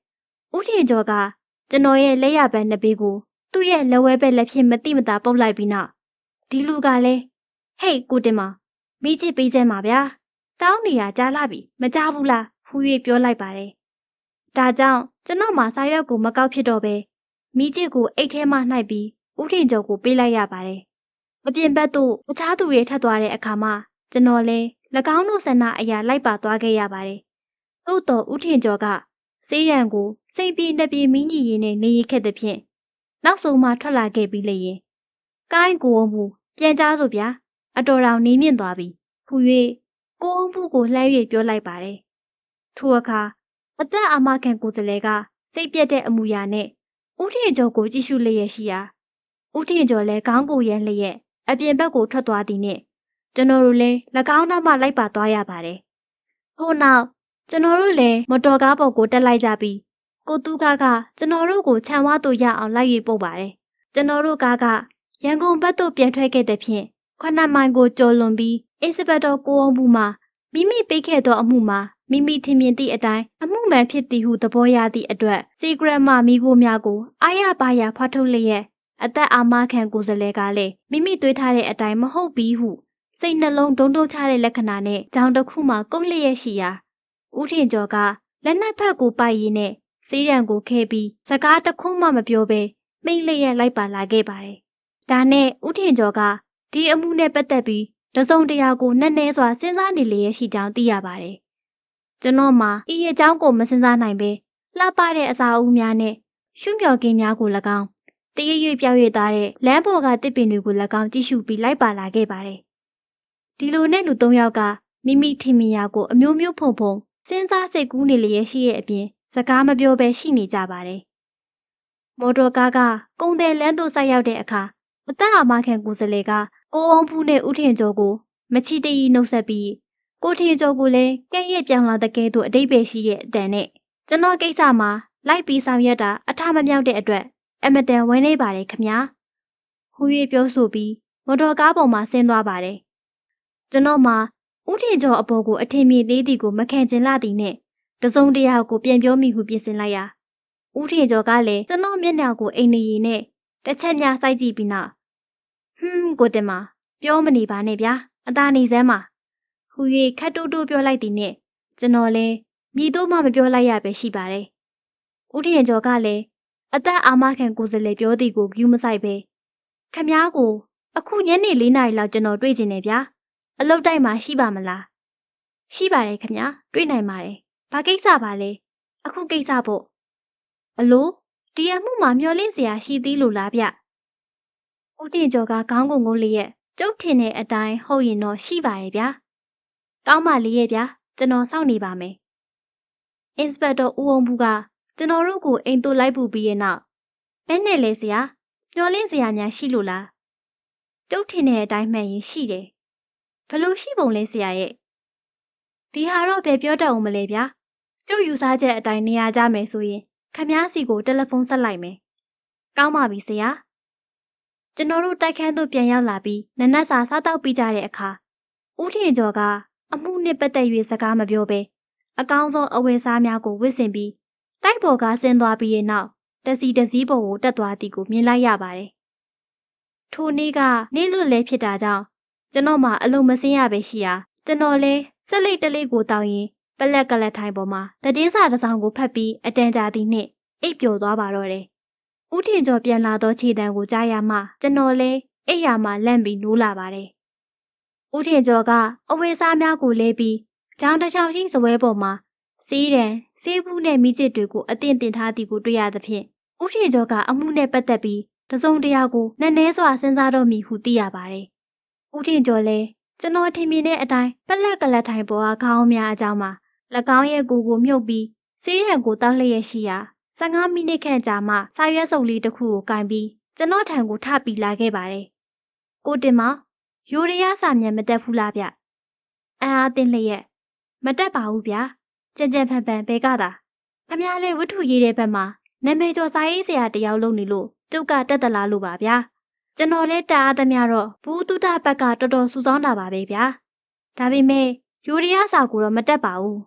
ဦးထင်ကျော်ကကျွန်တော်ရဲ့လက်ရပန်းနှစ်ပေးကိုသူ့ရဲ့လက်ဝဲဘက်လက်ဖြင့်မတိမတာပုတ်လိုက်ပြီးနောက်ဒီလူကလည်းဟေ့ကိုတင်မမိချစ်ပေးစမ်းပါဗျာတောင်းနေရကြားလာပြီမကြားဘူးလားဟူ၍ပြောလိုက်ပါတယ်ဒါကြောင့်ကျွန်တော်မှစာရွက်ကိုမကောက်ဖြစ်တော့ပဲမိချစ်ကိုအိတ်ထဲမှနှိုက်ပြီးဦးထင်ကျော်ကိုပေးလိုက်ရပါတယ်အပြင်ဘက်သို့တခြားသူတွေထပ်သွားတဲ့အခါမှာကျွန်တော်လည်း၎င်းတို့ဆန္ဒအရာလိုက်ပါသွားခဲ့ရပါတယ်သို့တော်ဦးထင်ကျော်ကစေးရန်ကိုစိတ်ပြေနှစ်ပြေမင်းကြီးရင်းနဲ့နေရခဲ့တဲ့ဖြင့်နောက်ဆုံးမှထွက်လာခဲ့ပြီးလေရင်ကိုင်းကိုအောင်မှုပြန်ကြားစို့ဗျာအတော်တော်နေမြင့်သွားပြီဟူ၍ကိုအောင်မှုကိုလှမ်း၍ပြောလိုက်ပါတယ်ထိုအခါအသက်အာမခံကိုယ်စလဲကစိတ်ပြက်တဲ့အမူအရာနဲ့ဦးထင်ကျော်ကိုကြည့်ရှုလျက်ရှိရာဦးထင်ကျော်လည်းခေါင်းကိုရမ်းလျက်အပြင်ဘက်ကိုထွက်သွားသည်နှင့်ကျွန်တော်တို့လည်း၎င်းနောက်မှလိုက်ပါသွားရပါတယ်ထို့နောက်ကျွန်တော်တို့လည်းမတော်ကားပေါ်ကိုတက်လိုက်ကြပြီးကိုတူးကားကကျွန်တော်တို့ကိုခြံဝါသို့ရအောင်လိုက်၍ပို့ပါတယ်ကျွန်တော်တို့ကားကရန်ကုန်ဘက်သို့ပြန်ထွက်ခဲ့တဲ့ဖြင့်9 မိုင်ကိုကျော်လွန်ပြီးအင်စပက်တော်ကိုအောင်မှုမှာမိမိပေးခဲ့သောအမှုမှာမိမိထင်မြင်သည့်အတိုင်းအမှုမှန်ဖြစ်သည်ဟုသဘောရသည့်အတွက်စီဂရက်မမိဖို့များကိုအားရပါရဖွားထုတ်လျက်အသက်အာမခံကိုယ်စလဲကလည်းမိမိသွေးထားတဲ့အတိုင်းမဟုတ်ပြီဟုစိတ်နှလုံးဒုံဒုံချတဲ့လက္ခဏာနဲ့ကြောင်တစ်ခုမှကုတ်လျက်ရှိရာဦးထင်ကျော်ကလက်နက်ဖက်ကိုပိုက်ရင်းနဲ့စေးရန်ကိုခဲပြီးစကားတခုမှမပြောဘဲမိမ့်လျက်လိုက်ပါလာခဲ့ပါတယ်။ဒါနဲ့ဦးထင်ကျော်ကဒီအမှုနဲ့ပတ်သက်ပြီးတစုံတရာကိုနဲ့နဲစွာစဉ်းစားနေလျက်ရှိကြောင်းသိရပါတယ်။ကျွန်တော်မှဤအကြောင်းကိုမစဉ်းစားနိုင်ပဲလှပတဲ့အစာအုပ်များနဲ့ရှုမြော်ကင်းများကို၎င်းတရရွေ့ပြောက်ရွေ့သားတဲ့လမ်းပေါ်ကတစ်ပင်တွေကို၎င်းကြည့်ရှုပြီးလိုက်ပါလာခဲ့ပါတယ်။ဒီလိုနဲ့လူ3ယောက်ကမိမိထင်မြင်ရာကိုအမျိုးမျိုးဖုံဖုံစဉ်းစားစိတ်ကူးနေလျက်ရှိတဲ့အပြင်စကားမပြောဘဲရှိနေကြပါတယ်။မော်တော်ကားကကုန်းတယ်လမ်းသို့ဆိုက်ရောက်တဲ့အခါအသက်အာမခံကိုယ်စလဲကကိုအောင်ဖူးနဲ့ဦးထင်ကျော်ကိုမချီတရီနှုတ်ဆက်ပြီးကိုထင်ကျော်ကိုလည်းကဲ့ရဲ့ပြောင်းလာတဲ့ကဲသို့အတိတ်ပဲရှိတဲ့အတန်နဲ့ကျွန်တော်ကိစ္စမှာလိုက်ပြီးဆောင်ရွက်တာအထမမြောက်တဲ့အတွက်အမတန်ဝမ်းနေပါတယ်ခမညာဟူ၍ပြောဆိုပြီးမော်တော်ကားပေါ်မှာဆင်းသွားပါတယ်ကျွန်တော်မှဦးထင်ကျော်အပေါ်ကိုအထင်မြင်သေးသည်ကိုမခံချင်လာသည်နဲ့တစုံတရာကိုပြန်ပြောမိဟုပြင်ဆင်လိုက်ရာဦးထင်ကျော်ကလည်းကျွန်တော်မျက်နှာကိုအိမ်နေရည်နဲ့တစ်ချက်များစိုက်ကြည့်ပြီးနောက်ကိုတင်မပြောမနေပါနဲ့ဗျာအသာနေစမ်းပါဟူ၍ခတ်တူးတူးပြောလိုက်သည်နဲ့ကျွန်တော်လည်းမြည်တော့မှမပြောလိုက်ရပဲရှိပါတယ်ဦးထင်ကျော်ကလည်းအသက်အာမခံကိုယ်စလဲပြောသည်ကိုဂူးမဆိုင်ပဲခမားကိုအခုညနေ4 နာရီလောက်ကျွန်တော်တွေ့ကျင်နေဗျာအလုတ်တိုက်မှာရှိပါမလား ရှိပါတယ်ခင်ဗျာတွေ့နိုင်ပါတယ်ဘာကိစ္စပါလဲအခုကိစ္စပေါ့အလိုဒီအမှုမှာမျောလင့်စရာရှိသေးလို့လားဗျဦးတင်ကျော်ကခေါင်းကုန်ကိုလျက်ကျုပ်ထင်တဲ့အတိုင်းဟုတ်ရင်တော့ရှိပါတယ်ဗျာကောင်းပါလေရဲ့ဗျာကျွန်တော်စောင့်နေပါမယ်အင်စပက်တာဦးအောင်ဘူးကကျွန်တော်တို့ကိုအိမ်သို့လိုက်ပူပြီးရဲ့နောက်ဘယ်နဲ့လဲဆရာမျောလင့်စရာများရှိလို့လားကျုပ်ထင်တဲ့အတိုင်းမှန်ရင်ရှိတယ်ဘလို့ရှိပုံလဲဆရာရဲ့ဒီဟာတော့ဘယ်ပြောတတ်အောင်မလဲဗျာကျုပ်ယူဆချက်အတိုင်းနေရာကြမယ်ဆိုရင်ခမားစီကိုတယ်လီဖုန်းဆက်လိုက်မယ်ကောင်းပါပြီဆရာကျွန်တော်တို့တိုက်ခန်းသို့ပြန်ရောက်လာပြီးနနက်စာစားတော့ပြီးကြတဲ့အခါဦးထင်ကျော်ကအမှုနဲ့ပတ်သက်၍စကားမပြောဘဲအကောင်းဆုံးအဝယ်စားများကိုဝစ်ဆင်ပြီးတိုက်ပေါ်ကဆင်းသွားပြီးရဲ့နောက်တစီပေါ်ကိုတက်သွားသည်ကိုမြင်လိုက်ရပါတယ်ထိုနေ့ကနေ့လွတ်လဲဖြစ်တာကြောင့်ကျွန်တော်မှအလုံးမစင်းရပဲရှိရာကျွန်တော်လဲဆက်လိတ်တလေးကိုတောင်းရင်ပလက်ကလက်ထိုင်ပေါ်မှာတည်င်းစာတစ်စောင်ကိုဖတ်ပြီးအတန်ကြာသည်နှင့်အိပ်ပျော်သွားပါတော့တယ်။ဦးထင်ကျော်ပြန်လာသောခြေတံကိုကြားရမှကျွန်တော်လဲအိပ်ရာမှလန့်ပြီးနိုးလာပါတယ်။ဦးထင်ကျော်ကအဝေးစားများကိုလဲပြီးကြောင်တစ်ချောင်းရှိစပွဲပေါ်မှာစီးရန်ဆေးဘူးနဲ့မိကျစ်တွေကိုအသင့်တင်ထားသည်ကိုတွေ့ရသဖြင့်ဦးထင်ကျော်ကအမှုနဲ့ပတ်သက်ပြီးတစုံတရာကိုနည်းနည်းစွာစဉ်းစားတော့မိဟုသိရပါတယ်။ဦးထင်ကျော်လဲကျွန်တော်ထင်မြင်တဲ့အတိုင်းပလက်ကလက်ထိုင်ပေါ်ကခေါင်းများအကြောင်းမှာ၎င်းရဲ့ကိုမြုပ်ပြီးစေးရန်ကိုတောက်လျက်ရှိရာ15မိနစ်ခန့်ကြာမှစာရွက်စုပ်လေးတစ်ခုကိုကင်ပြီးကျွန်တော်ထံကိုထပ်ပြီးလာခဲ့ပါတယ်။ကိုတင်မောင်ယူရီးယားစာမြန်မတက်ဘူးလားဗျ။အံ့အားသင့်လျက်မတက်ပါဘူးဗျာ။ကြံဖန်ဘဲကသာခမည်းလေးဝတ္ထုရေးတဲ့ဘက်မှာနာမည်ကျော်စာရေးဆရာတယောက်လုံးနေလို့ကျုပ်ကတက်တလားလို့ပါဗျာ။ကျွန်တော်လဲတာအားသမျှတော့ဘူးတုဒဘက်ကတော်တော်စုဆောင်းတာပါပဲဗျာ။ဒါပေမဲ့ယူရီးယားစာကိုတော့မတက်ပါဘူး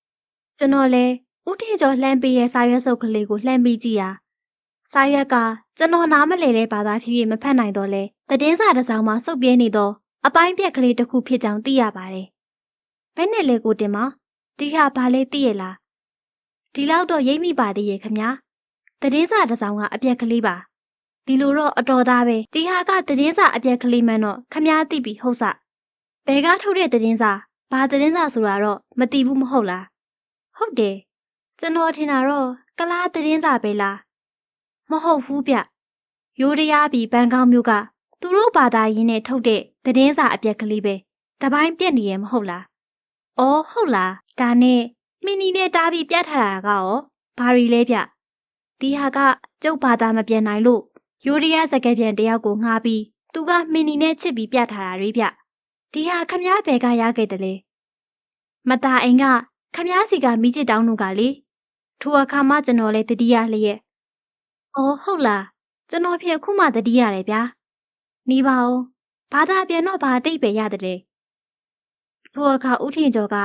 ။ကျွန်တော်လဲဦးထင်ကျော်လှမ်းပေးတဲ့စာရွက်စုပ်ကလေးကိုလှမ်းပြီးကြည့်ရာစာရွက်ကကျွန်တော်နားမလည်တဲ့ဘာသာဖြစ်ဖြစ်မဖတ်နိုင်တော့လဲသတင်းစာတစ်စောင်မှာစုပ်ပြဲနေတော့အပိုင်းပြက်ကလေးတစ်ခုဖြစ်ကြောင်းသိရပါတယ်။ဘယ်နဲ့လဲကိုတင်မဒီဟာဘာလဲသိရလား။ဒီလောက်တော့ရိပ်မိပါသေးရဲ့ခမ။သတင်းစာတစ်စောင်ကအပြက်ကလေးပါ။ဒီလိုတော့အတော်သားပဲဒီဟာကသတင်းစာအပြက်ကလေးမှန်းတော့ခမသိပြီဟုတ်စ။ဘယ်ကထုတ်တဲ့သတင်းစာဘာသတင်းစာဆိုတာတော့မသိဘူးမဟုတ်လား။ဟုတ်တယ်ကျွန်တော်ထင်တာတော့ကလားသတင်းစာပဲလားမဟုတ်ဘူးဗျရိုးရရားပြည်ဘန်ကောက်မြို့ကသူတို့ဘာသာရင်းနဲ့ထုတ်တဲ့သတင်းစာအပြက်ကလေးပဲတပိုင်းပြက်နေရမဟုတ်လားအော်ဟုတ်လားဒါနဲ့မင်းနီနဲ့တားပြီးပြတ်ထားတာကရောဘာရီလဲဗျဒီဟာကကျုပ်ဘာသာမပြန်နိုင်လို့ရိုးရရားစကားပြန်တယောက်ကိုငှားပြီးသူကမင်းနီနဲ့ချစ်ပြီးပြတ်ထားတာတွေဗျဒီဟာခမားဘယ်ကရခဲ့တယ်လဲမတာအိမ်ကခမားစီကမိချစ်တောင်းတို့ကလေထိုအခါမှကျွန်တော်လည်းတတိယလျက်။အော်ဟုတ်လားကျွန်တော်ဖြစ်ခုမှတတိရတယ်ဗျာ။နေပါဦးဘာသာပြန်တော့ဘာတိတ်ပဲရတဲ့။ထိုအခါဦးထင်ကျော်က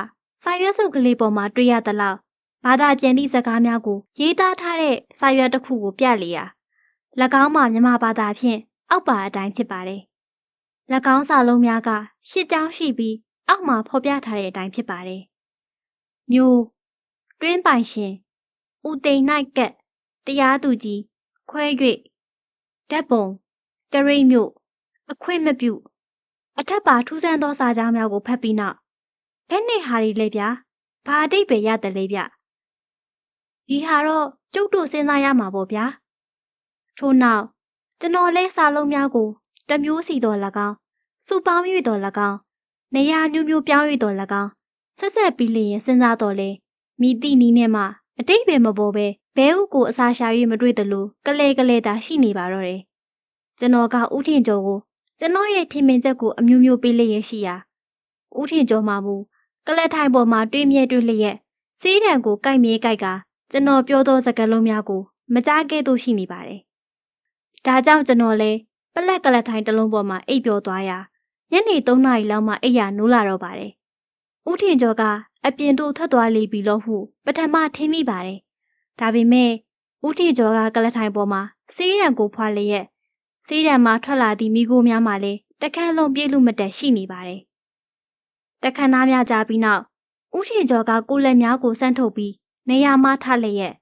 စာရွက်စုပ်ကလေးပေါ်မှာတွေ့ရသလောက်ဘာသာပြန်သည့်စကားများကိုရေးသားထားတဲ့စာရွက်တစ်ခုကိုပြလေရာ၎င်းမှာမြန်မာဘာသာဖြင့်အောက်ပါအတိုင်းဖြစ်ပါတယ်။၎င်းစာလုံးများကရှစ်ကြောင်းရှိပြီးအောက်မှာဖော်ပြထားတဲ့အတိုင်းဖြစ်ပါတယ်။မျိုးတွင်းပိုင်ရှင်ဦးသိန်းနိုင်ကက်တရားသူကြီးခွဲ၍ဓာတ်ပုံကရိတ်မြို့အခွင့်မပြုအထက်ပါထူးဆန်းသောစာကြောင်းများကိုဖတ်ပြီးနောက်ဘယ်နဲ့ဟာရီလဲဗျာဘာအတိတ်ပဲရတယ်လေဗျဒီဟာတော့ကျုပ်တို့စဉ်းစားရမှာပေါ့ဗျာထို့နောက်ကျွန်တော်လဲစာလုံးများကိုတမျိုးစီတော်၎င်းစုပေါင်း၍တော်၎င်းနေရာမျိုးပြောင်း၍တော်၎င်းဆက်ပြီးလျင်စဉ်းစားတော်လဲမိတိနီးနဲ့မှအတိတ်ပဲမပေါ်ပဲဘဲဥကိုအစာရှာ၍မတွေ့သလိုကလဲသာရှိနေပါတော့တယ်ကျွန်တော်ကဦးထင်ကျော်ကိုကျွန်တော်ရဲ့ထင်မြင်ချက်ကိုအမျိုးမျိုးပေးလျက်ရှိရာဦးထင်ကျော်မှမူကလက်ထိုင်ပေါ်မှာတွေးမြဲတွေးလျက်စေးတံကိုကိုက်မြဲကိုက်ကကျွန်တော်ပြောသောစကားလုံးများကိုမကြားခဲ့သို့ရှိနေပါတယ်ဒါကြောင့်ကျွန်တော်လဲပလက်ကလက်ထိုင်တစ်လုံးပေါ်မှာအိပ်ပျော်သွားရာညနေ3 နာရီလောက်မှအိပ်ရာနိုးလာတော့ပါတယ်ဦးထင်ကျော်ကအပြင်သို့ထွက်သွားလေပြီလို့ဟုပထမထင်မိပါတယ်ဒါပေမဲ့ဦးထင်ကျော်ကလက်ထိုင်ပေါ်မှာစေးရံကိုဖွာလျက်စေးရံမှာထွက်လာသည့်မိခိုးများမှလည်းတခန်းလုံးပြေးလို့မတက်ရှိနေပါတယ်တခန်းသားများကြာပြီးနောက်ဦးထင်ကျော်ကကိုလက်များကိုဆန့်ထုတ်ပြီးနေရာမှထလျက်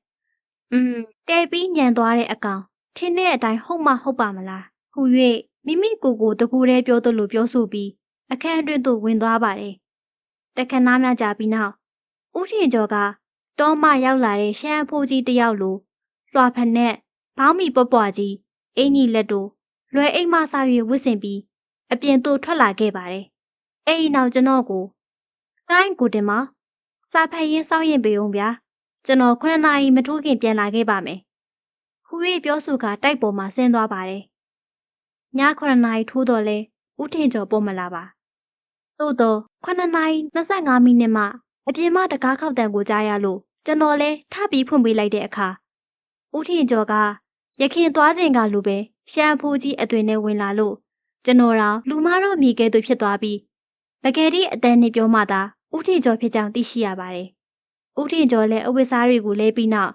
ကဲပြီးညံသွားတဲ့အကောင်ထင်းတဲ့အတိုင်းဟုတ်မှဟုတ်ပါမလားဟူ၍မိမိကိုယ်ကိုတကူတည်းပြောသလိုပြောဆိုပြီးအခန်းအတွင်းသို့ဝင်သွားပါတယ် တခဏမှကြာပြီးနောက်ဦးထင်ကျော်ကတောမရောက်လာတဲ့ရှမ်းအဖိုးကြီးတယောက်လိုလွှာဖက်နဲ့ဘောင်းမီပွပွားကြီးအင်ကြီးလက်တို့လွယ်အိမ်မစား၍ဝစ်စင်ပြီးအပြင်သို့ထွက်လာခဲ့ပါတယ်။အဲ့ဒီနောက်ကျွန်တော်ကိုကိုင်းကိုတင်မစာဖတ်ရင်းစောင့်ရင်ပေအောင်ဗျာကျွန်တော်9နာရီမထိုးခင်ပြန်လာခဲ့ပါမယ်။ဟူ၍ပြောဆိုကတိုက်ပေါ်မှာဆင်းသွားပါတယ်။ည9နာရီထိုးတော့လဲဦးထင်ကျော်ပေါ်မလာပါ။သို့တော့9နာရီ25မိနစ်မှအပြင်မှတကားခောက်တံကိုကြားရလို့ကျွန်တော်လဲထပြီးဖွင့်ပေးလိုက်တဲ့အခါဦးထင်ကျော်ကရခင်သွားစဉ်ကလိုပဲရှမ်းဖိုးကြီးအသွင်နဲ့ဝင်လာလို့ကျွန်တော်တော့လူမတော့မိကဲသူဖြစ်သွားပြီးပကယ်တီအတန်းနဲ့ပြောမှသာဦးထင်ကျော်ဖြစ်ကြောင်းသိရှိရပါတယ်။ဦးထင်ကျော်လည်းအဝတ်စားတွေကိုလဲပြီးနောက်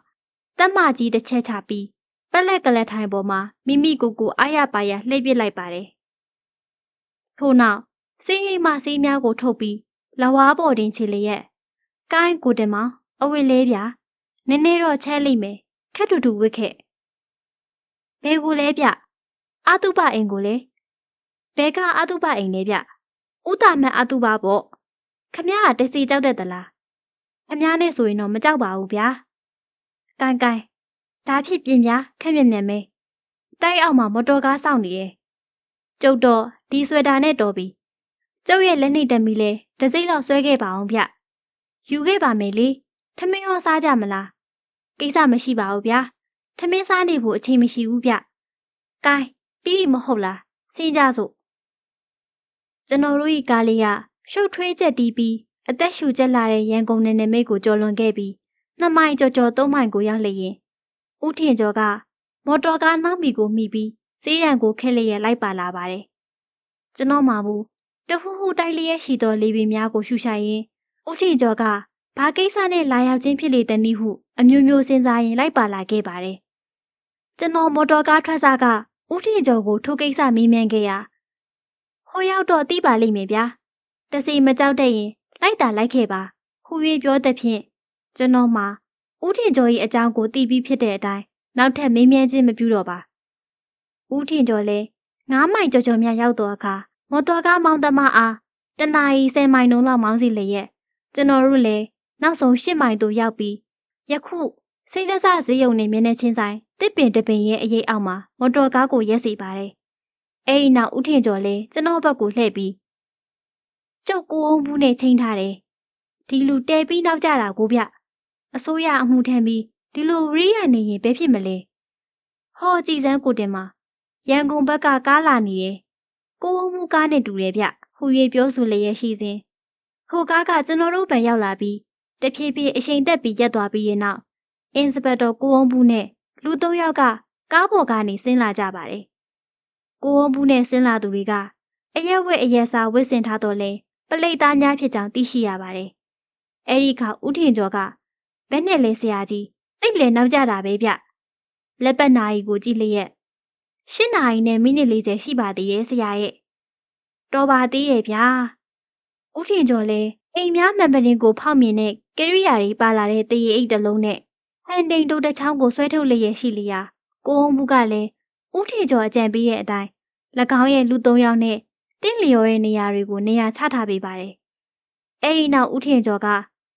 တက်မကြီးတစ်ချက်ချပြီးပက်လက်ကလက်ထိုင်ပေါ်မှာမိမိကိုယ်ကိုအားရပါရလှည့်ပစ်လိုက်ပါတယ်။ထို့နောက်စေးဟိမစေးများကိုထုတ်ပြီးလဝါပေါ်တင်ချီလျက်ကိုင်းကိုတင်မအဝတ်လဲဗျာနည်းနည်းတော့ချဲလိမ့်မယ်ခက်တူတူဝစ်ခဲ့ဘဲကိုလဲဗျအာတုပအိမ်ကိုလဲဘဲကအာတုပအိမ်လဲဗျဥတာမတ်အာတုပပေါ့ခမရကတစီကြောက်တဲ့သလားခမရနဲ့ဆိုရင်တော့မကြောက်ပါဘူးဗျာကိုင်းဒါဖြစ်ပြင်ဗျာခက်မြက်မြက်မဲတိုက်အောက်မှာမော်တော်ကားစောင့်နေရဲ့ကျုပ်တော့ဒီဆွဲတာနဲ့တော်ပြီကျုပ်ရဲ့လက်နှိပ်တက်မီလဲတစိမ့်လောက်ဆွဲခဲ့ပါအောင်ဗျယူခဲ့ပါမယ်လေထမင်းဟောစားကြမလားကိစ္စမရှိပါဘူးဗျာထမင်းစားနေဖို့အချိန်မရှိဘူးဗျကိုင်းပြီးမဟုတ်လားစင်းကြစို့ကျွန်တော်တို့ဤကားလေးကရှုပ်ထွေးချက်တီးပြီးအသက်ရှူကျက်လာတဲ့ရန်ကုန်နယ်နိမိတ်ကိုကျော်လွန်ခဲ့ပြီး2မိုင်ကျော်3မိုင်ကိုရောက်လျင်ဦးထင်ကျော်ကမော်တော်ကားနောက်မီကိုမိပြီးစေးရန်ကိုခက်လျက်လိုက်ပါလာပါတယ်ကျွန်တော်မှဘူးတဟူးဟူတိုက်လျက်ရှိသောလေပင်များကိုရှူရှိုင်ရင်းဦးထင်ကျော်ကဘာကိစ္စနဲ့လာရောက်ခြင်းဖြစ်လေတနည်းဟုအမျိုးမျိုးစဉ်းစားရင်လိုက်ပါလာခဲ့ပါတယ်ကျွန်တော်မော်တော်ကားထွက်စားကဦးထင်ကျော်ကိုထိုကိစ္စမေးမြန်းခဲ့ရာဟိုရောက်တော့သိပါလိမ့်မယ်ဗျာတစီမကြောက်တဲ့ရင်လိုက်တာလိုက်ခဲ့ပါဟူ၍ပြောတဲ့ဖြင့်ကျွန်တော်မှဦးထင်ကျော်၏အကြောင်းကိုသိပြီးဖြစ်တဲ့အတိုင်းနောက်ထပ်မေးမြန်းခြင်းမပြုတော့ပါဦးထင်ကျော်လည်း9မိုင်ကျော်ကျော်မြရောက်တော့အခါမော်တော်ကားမောင်းသမားအားတနာရီ10မိုင်နှုန်းလောက်မောင်းစီလျက်ကျွန်တော်တို့လည်းနောက်ဆုံး10မိုင်သို့ရောက်ပြီးယခုစိတ်လက်စဈေးရုံနဲ့မျက်နှာချင်းဆိုင်တစ်ပင်တပင်ရဲ့အရေးအောက်မှာမော်တော်ကားကိုရက်စီပါတယ်အဲဒီနောက်ဦးထင်ကျော်လည်းကျွန်တော်ဘက်ကိုလှည့်ပြီးကျုပ်ကိုအောင်ဘူးနဲ့ချိန်ထားတယ်ဒီလူတဲပြီးနောက်ကြတာကိုဗျအစိုးရအမှုထမ်းပြီးဒီလိုရိရနေရင်ဘယ်ဖြစ်မလဲဟောကြည်စမ်းကိုတင်မှာရန်ကုန်ဘက်ကကားလာနေတယ်ကိုအောင်ဘူးကားနဲ့တူတယ်ဗျဟူ၍ပြောဆိုလျက်ရှိစဉ်ဟိုကားကကျွန်တော်တို့ဘက်ရောက်လာပြီးတဖြည်းဖြည်းအချိန်တက်ပြီးရက်သွားပြီးရဲ့နောက်အင်စပက်တော်ကိုအောင်ဘူးနဲ့လူ3ယောက်ကကားပေါ်ကနေဆင်းလာကြပါတယ်ကိုအောင်ဘူးနဲ့ဆင်းလာသူတွေကအရက်ဝက်အရက်စားဝစ်စင်ထားတော့လဲပလိတ်သားများဖြစ်ကြောင်းသိရှိရပါတယ်အဲဒီခါဦးထင်ကျော်ကဘယ်နဲ့လဲဆရာကြီးအိတ်လေနောက်ကြတာပဲဗျလက်ပတ်နာရီကိုကြည့်လျက်8နာရီနဲ့မိနစ်40ရှိပါသေးရဲ့ဆရာရဲ့တော်ပါသေးရဲ့ဗျာဦးထင်ကျော်လဲအိမ်များမှန်ပရင်ကိုဖောက်မြင်တဲ့ကရိယာတွေပါလာတဲ့တရေအိတ်တစ်လုံးနဲ့ဟန်တိန်တုတ်တစ်ချောင်းကိုဆွဲထုတ်လျက်ရှိလျာကိုအောင်ဘူးကလည်းဦးထင်ကျော်အကြံပေးရဲ့အတိုင်း၎င်းရဲ့လူ3ယောက်နဲ့တင်းလျော်တဲ့နေရာတွေကိုနေရာချထားပေးပါတယ်အဲဒီနောက်ဦးထင်ကျော်က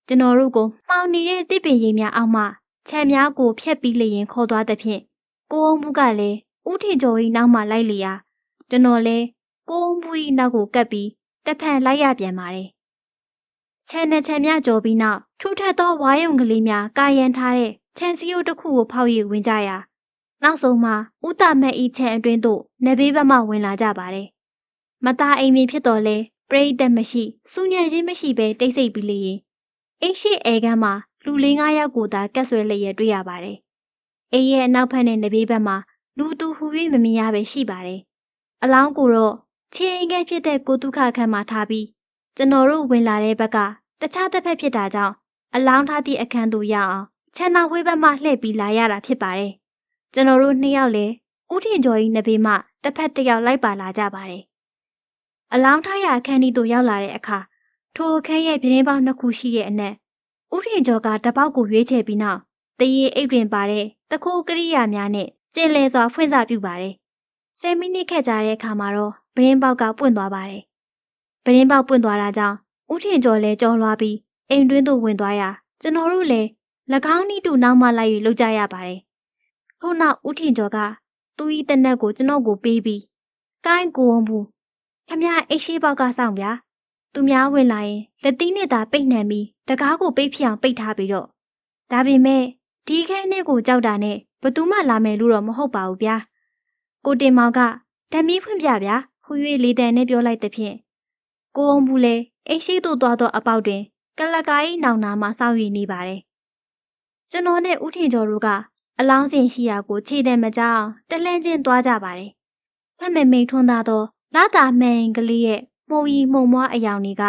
ကျွန်တော်တို့ကိုမှောင်နေတဲ့တစ်ပင်ရိပ်များအောက်မှခြံများကိုဖျက်ပြီးလျင်ခေါ်သွားတဲ့ဖြင့်ကိုအောင်ဘူးကလည်းဦးထင်ကျော်၏နောက်မှလိုက်လျာကျွန်တော်လည်းကိုအောင်ဘူး၏နောက်ကိုကပ်ပြီးတစ်ဖက်လိုက်ရပြန်ပါတယ်ခြံနဲ့ခြံများကြော်ပြီးနောက်ထူထပ်သောဝါးရုံကလေးများကာရန်ထားတဲ့ခြံစည်းရိုးတစ်ခုကိုဖောက်၍ဝင်ကြရာနောက်ဆုံးမှာဦးတာမတ်၏ခြံအတွင်းသို့နေဘေးဘက်မှဝင်လာကြပါတယ်မသားအိမ်မင်းဖြစ်တော်လဲပရိသတ်မရှိစူညံခြင်းမရှိဘဲတိတ်ဆိတ်ပြီးလျင်အိမ်ရှိအဲကမ်းမှာလူ4-5ယောက်ကိုသာကတ်ဆွဲလျက်တွေ့ရပါတယ်အိမ်ရဲ့အနောက်ဘက်နဲ့နေဘေးဘက်မှာလူသူဟူ၍မမြင်ရပဲရှိပါတယ်အလောင်းကိုတော့ခြေအိမ်ကဖြစ်တဲ့ကိုတုခခန်းမှာထားပြီးကျွန်တော်တို့ဝင်လာတဲ့ဘက်ကတခြားတစ်ဖက်ဖြစ်တာကြောင့်အလောင်းထားသည့်အခန်းသို့ရောက်အောင်ခြံနောက်ဝေးဘက်မှလှည့်ပြီးလာရတာဖြစ်ပါတယ်ကျွန်တော်တို့2ယောက်လည်းဦးထင်ကျော်၏နေဘေးမှတစ်ဖက်တစ်ယောက်လိုက်ပါလာကြပါတယ်အလောင်းထားရအခန်းဒီသို့ရောက်လာတဲ့အခါထိုအခန်းရဲ့ပြတင်းပေါက်2ခုရှိတဲ့အနက်ဦးထင်ကျော်ကတပေါက်ကိုရွေးချယ်ပြီးနောက်တရေအိတ်တွင်ပါတဲ့တခိုးကရိယာများနဲ့ကျင်လည်စွာဖွင့်စပြုပါတယ်10မိနစ်ခက်ကြတဲ့အခါမှာတော့ပြတင်းပေါက်ကပွင့်သွားပါတယ်ပြတင်းပေါက်ပွင့်သွားတာကြောင့် ဦးထင်ကျော်လည်းကြော်လွားပြီးအိမ်တွင်းသို့ဝင်သွားရာကျွန်တော်တို့လည်း၎င်းနည်းတူနောက်မှလိုက်၍လှုပ်ကြရပါတယ်။ထို့နောက်ဦးထင်ကျော်ကသူ၏တနက်ကိုကျွန်တော်ကိုပေးပြီးကိုင်းကိုဝုံဘူးခမအိတ်ရှိပေါက်ကစောင့်ဗျာသူများဝင်လာရင်လက်သီးနဲ့သာပိတ်နှံပြီးတကားကိုပိတ်ဖြစ်အောင်ပိတ်ထားပြီးတော့ဒါပေမဲ့ဒီခဲနဲ့ကိုကြောက်တာနဲ့ဘသူမှလာမယ်လို့တော့မဟုတ်ပါဘူးဗျာကိုတင်မောင်ကဓမီဖွင့်ပြဗျာဟူ၍လေးတန်နဲ့ပြောလိုက်သဖြင့်ကိုဝုံဘူးလည်းအိတ်ရှိသို့သွားတော့အပေါက်တွင်ကလကာ၏နောင်နာမှစောင့်ရည်နေပါတယ်ကျွန်တော်နဲ့ဦးထင်ကျော်တို့ကအလောင်းစင်ရှိရာကိုခြေတံမကြောက်တလှမ်းချင်းသွားကြပါတယ်ဖက်မိန်ထွန်းသားသောလာတာမှန်ကလေးရဲ့မှုံရီမှုံမွားအယောင်တွေက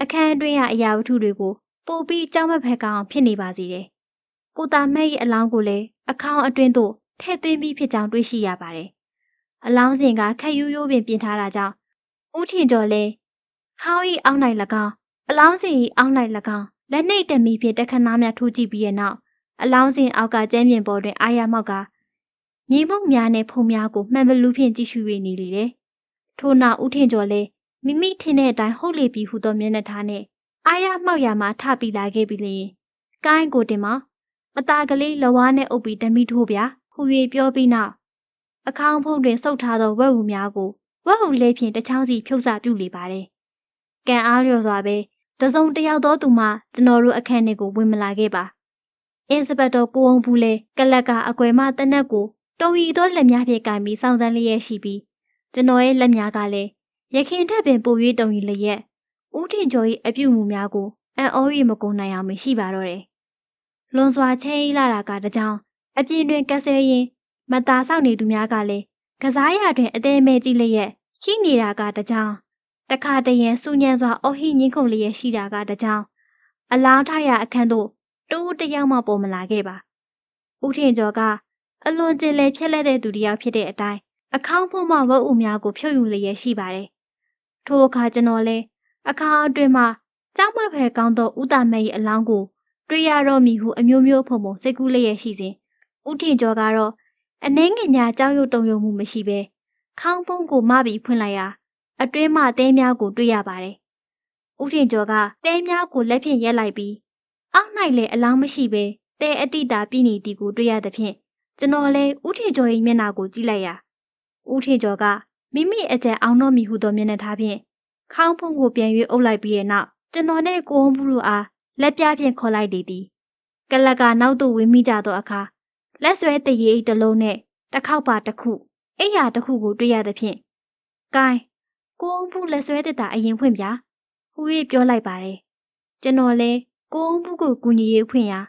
အခန်းအတွင်းရအရာဝတ္ထုတွေကိုပို့ပြီးကြောက်မက်ဖက်ကောင်းဖြစ်နေပါစီတယ်ကိုတာမဲ့၏အလောင်းကိုလည်းအခေါင်းအတွင်းသို့ထည့်သွင်းပြီးဖြစ်ကြောင်းတွေးရှိရပါတယ်အလောင်းစင်ကခက်ရိုးရိုးပင်ပြင်ထားတာကြောင့်ဦးထင်ကျော်လည်းခေါင်း၏အောက်၌၎င်းအလောင်းစင်၏အောက်၌၎င်းလက်နှိပ်တက်မိဖြင့်တခဏများထိုးကြည့်ပြီးတဲ့နောက်အလောင်းစင်အောက်ကကျမ်းပြင်ပေါ်တွင်အာရမောက်ကမြေမုံများနဲ့ဖုံများကိုမှန်ဘလူးဖြင့်ကြည့်ရှု၍နေလေတယ်။ထို့နောက်ဦးထင်ကျော်လည်းမိမိထင်တဲ့အတိုင်းဟုတ်လေပြီဟုသောမျက်နှာထားနဲ့အာရမောက်ရာမှထပြီးလာခဲ့ပြီလေ။ကိုင်းကိုတင်မောင်အသားကလေးလဝါးနဲ့အုပ်ပြီးဓမီထိုးဗျာဟူ၍ပြောပြီးနောက်အခေါင်းဖုံးတွင်စုပ်ထားသောဝက်ဟုများကိုဝက်ဟုလေးဖြင့်တစ်ချောင်းစီဖြုတ်စာပြုလေပါတယ်။ကံအားလျော်စွာပဲတစုံတစ်ယောက်သောသူမှကျွန်တော်တို့အခန်းထဲကိုဝင်မလာခဲ့ပါအင်စပက်တော်ကိုဝုံဘူးလဲကလတ်ကအကွယ်မှတနက်ကိုတော်ရီသောလက်များဖြင့်ကင်ပြီးစောင့်စမ်းလျက်ရှိပြီးကျွန်တော်ရဲ့လက်များကလည်းရခင်ထက်ပင်ပို၍တုံရီလျက်ဦးထင်ကျော်၏အပြုမူများကိုအံ့ဩ၍မကုန်နိုင်အောင်မရှိပါတော့တယ်။လွန်စွာချင်းအေးလာတာကတကြောင်အပြင်တွင်ကဆဲရင်မသားဆောက်နေသူများကလည်းကစားရတွင်အသေးမဲကြည့်လျက်ရှိနေတာကတကြောင်တခါတရံစူညံစွာအော်ဟိညင်းခုန်လျက်ရှိတာကတကြောင်အလောင်းထရအခန်းသို့တူးတယောက်မှပေါ်မလာခဲ့ပါဦးထင်ကျော်ကအလွန်ကျင်လည်ဖြက်လက်တဲ့သူတစ်ယောက်ဖြစ်တဲ့အတိုင်းအခေါင်းဖုံးမှဝတ်အူများကိုဖြုတ်ယူလျက်ရှိပါတယ်ထိုအခါကျွန်တော်လည်းအခါအတွင်းမှကြောက်မက်ဖွယ်ကောင်းသောဦးတာမဲ၏အလောင်းကိုတွေ့ရတော့မည်ဟုအမျိုးမျိုးဖုံဖုံစိတ်ကူးလျက်ရှိစဉ်ဦးထင်ကျော်ကတော့အနှင်းငင်ညာကြောက်ရွံ့တုန်ယုံမှုမရှိဘဲခေါင်းဖုံးကိုမပြီးဖွင့်လိုက်ရာအတွင်းမှတဲများကိုတွေ့ရပါတယ်ဦးထင်ကျော်ကတဲများကိုလက်ဖြင့်ရက်လိုက်ပြီးအောက်၌လည်းအလောင်းမရှိဘဲတဲအတိတာပြည့်နေသည်ကိုတွေ့ရသဖြင့်ကျွန်တော်လည်းဦးထင်ကျော်၏မျက်နှာကိုကြည့်လိုက်ရာဦးထင်ကျော်ကမိမိအကြံအောင်တော့မည်ဟုသောမျက်နှာထားဖြင့်ခေါင်းဖုံးကိုပြန်၍အုပ်လိုက်ပြီးတဲ့နောက်ကျွန်တော်နဲ့ကိုဝုံးဘူးတို့အားလက်ပြဖြင့်ခေါ်လိုက်လေသည်ကလကနောက်သို့ဝင်မိကြသောအခါလက်ဆွဲတရေတစ်လုံးနဲ့တစ်ခေါက်ပါတစ်ခုအိယာတစ်ခုကိုတွေ့ရသဖြင့်ကိုင်းကိုဝုံးဘူးလက်ဆွဲတစ်တာအရင်ဖွင့်ပြဟူ၍ပြောလိုက်ပါတယ်ကျွန်တော်လည်းကိုဝုံးဘူးကိုကူညီရေးဖွင့်ရာ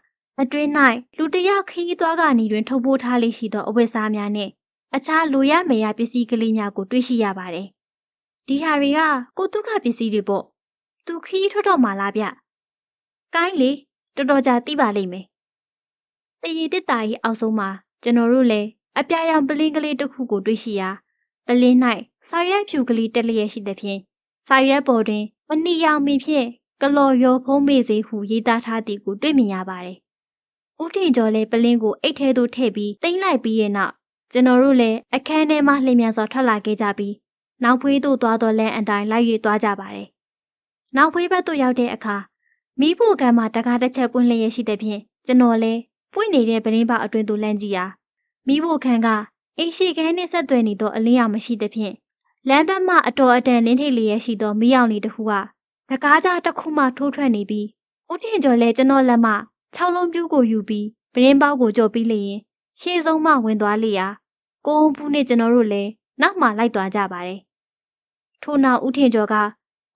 အတွင်း၌လူတစ်ယောက်ခီးသွားကနေတွင်ထုတ်ပိုးထားလေးရှိသောအဝတ်စားများနဲ့အခြားလိုရမရပစ္စည်းကလေးများကိုတွေ့ရှိရပါတယ်။ဒီဟာတွေကကိုတုခပစ္စည်းတွေပေါ့။သူခီးထွက်တော့မှလားဗျ။ကိုင်းလေတော်တော်ကြာသိပါလိမ့်မယ်။တရီတစ်တာကြီးအောက်ဆုံးမှာကျွန်တော်တို့လည်းအပြာရောင်ပလင်းကလေးတစ်ခုကိုတွေ့ရှိရာပလင်း၌စာရွက်ဖြူကလေးတက်လျက်ရှိသဖြင့်စာရွက်ပေါ်တွင်အနီရောင်မီဖြင့်ကလော်ရောဖုံးမေစေဟုရေးသားထားသည်ကိုတွေ့မြင်ရပါတယ်။ဦးထင်ကျော်လည်းပလင်းကိုအိတ်ထဲသို့ထည့်ပြီးတင်လိုက်ပြီးရဲ့နောက်ကျွန်တော်တို့လည်းအခန်းထဲမှလှည့်မြန်စွာထွက်လာခဲ့ကြပြီးနောက်ဖွေးသို့သွားသောလမ်းအတိုင်းလိုက်၍သွားကြပါတယ်။နောက်ဖွေးဘက်သို့ရောက်တဲ့အခါမီးဖို့ကမ်းမှတကားတစ်ချက်ပွင့်လျက်ရှိသဖြင့်ကျွန်တော်လည်းပွင့်နေတဲ့ပရင်းပေါအတွင်းသို့လန့်ကြည့်ရာမီးဖို့ခန်းကအိမ်ရှိခန်းနှင့်ဆက်သွယ်နေသောအလင်းရောင်မရှိသဖြင့်လမ်းဘက်မှအတော်အတန်လင်းထိပ်လျက်ရှိသောမီးရောင်လေးတစ်ခုကတကားကြားတစ်ခုမှထိုးထွက်နေပြီးဦးထင်ကျော်လည်းကျွန်တော်လက်မှ6လုံးပြူးကိုယူပြီးပရင်းပေါကိုကြော်ပြီးလျင်ရှေ့ဆုံးမှဝင်သွားလေရာကိုဝုံးဘူးနဲ့ကျွန်တော်တို့လည်းနောက်မှလိုက်သွားကြပါတယ်။ထို့နောက်ဦးထင်ကျော်က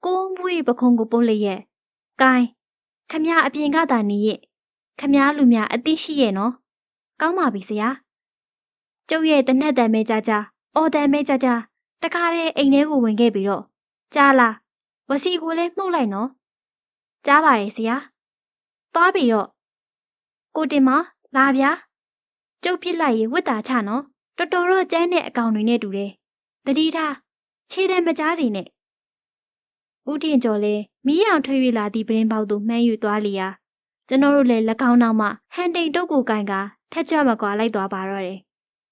ကိုဝုံးဘူး၏ပခုံးကိုပုတ်လျက်ကိုင်းခမအပြင်ကသာနေရဲ့ခမလူများအသိရှိရဲ့နော်။ကောင်းပါပြီဆရာ။ကျုပ်ရဲ့တနက်တန်မဲကြကြအော်တန်မဲကြကြတခါတည်းအိမ်ထဲကိုဝင်ခဲ့ပြီးတော့ကြားလားဝစီကိုလည်းမှုတ်လိုက်နော်။ကြားပါတယ်ဆရာ။သွားပြီတော့ကိုတင်မလာဗျာ။ကျုပ်ပြစ်လိုက်ရင်ဝတ်တာချနော်။တော်တော်တော့ကျန်းတဲ့အကောင်တွေနဲ့တူတယ်။တတိထားခြေတံမကြားစီနဲ့ဦးတင်ကျော်လည်းမီးရောင်ထွက်၍လာသည့်ပရင်းပေါက်သို့မှန်း၍သွားလျာကျွန်တော်တို့လည်းလက်ကောင်းနောက်မှဟန်တိန်တုတ်ကိုကင်ကထက်ကြမကွာလိုက်သွားပါတော့တယ်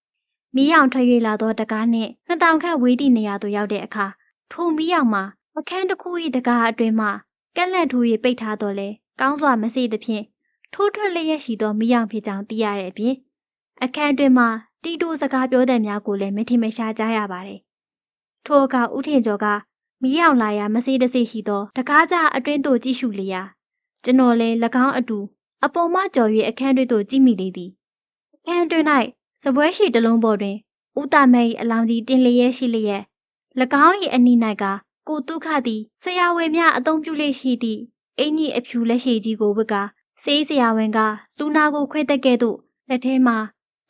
။မီးရောင်ထွက်၍လာသောတကားနှင့်2000ခန့်ဝေးသည့်နေရာသို့ရောက်တဲ့အခါထိုမီးရောင်မှာအခန်းတစ်ခု၏တကားအတွင်းမှ ကက်လန့်ထိုး၍ပိတ်ထားတော့လဲကောင်းစွာမစေ့သဖြင့်ထိုးထွက်လျက်ရှိသောမိအောင်ဖြစ်ကြောင်းသိရတဲ့အပြင်အခန်းတွင်မှတီတိုစကားပြောတဲ့များကိုလည်းမထင်မရှားကြားရပါတယ်။ထိုအခါဦးထင်ကျော်ကမိအောင်လာရာမစေ့တစေ့ရှိသောတကားကြားအတွင်းသို့ကြည့်ရှုလျာကျွန်တော်လည်း၎င်းအတူအပေါ်မှကြော်၍အခန်းတွင်သို့ကြည့်မိလေသည်။အခန်းတွင်၌စပွဲရှိတလုံးပေါ်တွင်ဦးတာမဲ၏အလောင်းကြီးတင်လျက်ရှိလျက်၎င်း၏အနီး၌ကကိုတုခသည်ဆရာဝန်များအသုံးပြုလေရှိသည့်အင်ကြီးအဖြူလက်ရှိကြီးကိုဝတ်ကဆေးဆရာဝန်ကလူနာကိုခွဲတက်ကဲ့သို့လက်ထဲမှာ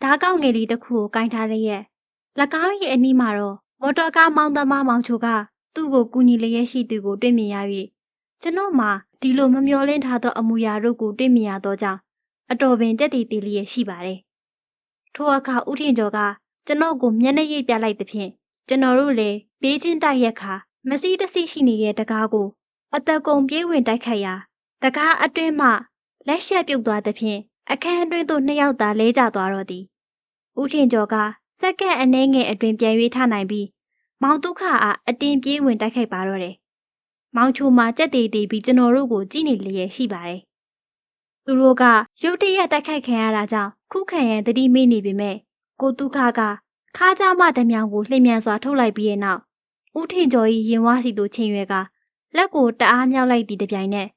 ဓားကောက်ငယ်လေးတစ်ခုကိုကင်ထားလျက်၎င်း၏အနီးမှာတော့မော်တော်ကားမောင်းသမားမောင်ချိုကသူ့ကိုကူညီလျက်ရှိသူကိုတွေ့မြင်ရ၍ကျွန်တော်မှဒီလိုမမျှော်လင့်ထားသောအမူအရာတို့ကိုတွေ့မြင်ရသောကြောင့်အတော်ပင်တက်တည်တည်လျက်ရှိပါတယ်။ထိုအခါဦးထင်ကျော်ကကျွန်တော်ကိုမျက်နှာရိပ်ပြလိုက်သဖြင့်ကျွန်တော်တို့လည်းဘေးချင်းတိုက်ရက်ခါမစီးတစီရှိနေတဲ့တကားကိုအသက်ကုန်ပြေးဝင်တိုက်ခတ်ရာတကားအတွင်းမှလက်ရှက်ပြုတ်သွားသဖြင့်အခန်းအတွင်းသို့နှစ်ယောက်သာလဲကျသွားတော့သည်ဦးထင်ကျော်ကစက္ကန့်အနည်းငယ်အတွင်းပြန်၍ထနိုင်ပြီးမောင်ဒုက္ခအားအတင်းပြေးဝင်တိုက်ခိုက်ပါတော့တယ်။မောင်ချိုမှာကြက်တည်တည်ပြီးကျွန်တော်တို့ကိုကြည့်နေလျက်ရှိပါတယ်။သူတို့ကရုတ်တရက်တိုက်ခိုက်ခံရတာကြောင့်ခုခံရန်သတိမေ့နေပေမဲ့ကိုဒုက္ခကခါးကြားမှဓမြောင်ကိုလှိမ့်မြန်စွာထုတ်လိုက်ပြီးတဲ့နောက်ဦးထင်ကျော်၏ရင်ဝါးစီသို့ချိန်ရွယ်ကလက်ကိုတအားမြောက်လိုက်သည့်တပြိုင်နက်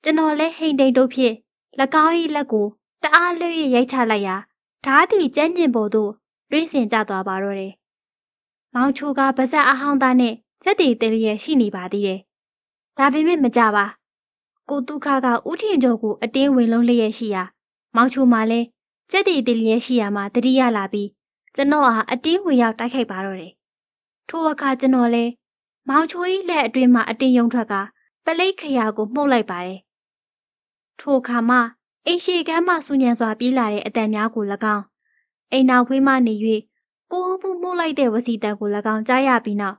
ကျွန်တော်လည်းဟိန်တိန်တို့ဖြင့်၎င်း၏လက်ကိုတအားလွှဲရိုက်ချလိုက်ရာဓားသည်ကျန်းကျင်ပေါ်သို့တွင်းစင်ကျသွားပါတော့တယ်။မောင်ချိုကပါဇက်အဟောင်းသားနဲ့ချက်တည်တည်းရရှိနေပါသေးတယ်။ဒါပေမဲ့မကြပါ။ကိုတုခကဦးထင်ကျော်ကိုအတင်းဝင်လုံးလျက်ရှိရာမောင်ချိုမှလည်းချက်တည်တည်းရရှိရာမှာတတိယလာပြီးကျွန်တော်အားအတင်းဝင်ရောက်တိုက်ခိုက်ပါတော့တယ်။ထိုအခါကျွန်တော်လည်းမောင်ချို၏လက်အတွင်းမှအတင်းယုံထွက်ကပလိတ်ခရာကိုမှုတ်လိုက်ပါတယ်။ထိုအခါမှအိမ်ရှိကမ်းမှစူညံစွာပြေးလာတဲ့အတန်များကို၎င်းအိမ်နောက်ဖေးမှနေ၍ကိုအောင်ဘူးမှုတ်လိုက်တဲ့ဝစီတံကို၎င်းကြားရပြီးနောက်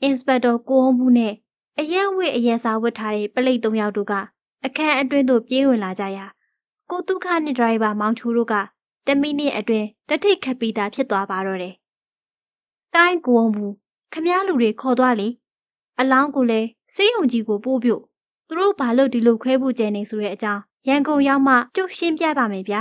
အင်စပက်တော်ကိုအောင်ဘူးနဲ့အရက်ဝစ်အရက်စားဝတ်ထားတဲ့ပလိတ်၃ယောက်တို့ကအခန်းအတွင်းသို့ပြေးဝင်လာကြရာကိုတုခနဲ့ဒရိုင်ဘာမောင်ချိုတို့ကတမိနစ်အတွင်းတထိတ်ခတ်ပြီးသားဖြစ်သွားပါတော့တယ်။ကိုင်းကိုအောင်ဘူးခမားလူတွေခေါ်သွားလေအလောင်းကိုလည်းစေးုံကြီးကိုပို့ပြုတ်သူတို့ဘာလို့ဒီလိုခွဲဖို့ကြံနေဆိုတဲ့အကြောင်းရန်ကုန်ရောက်မှကျုပ်ရှင်းပြပါမယ်ဗျာ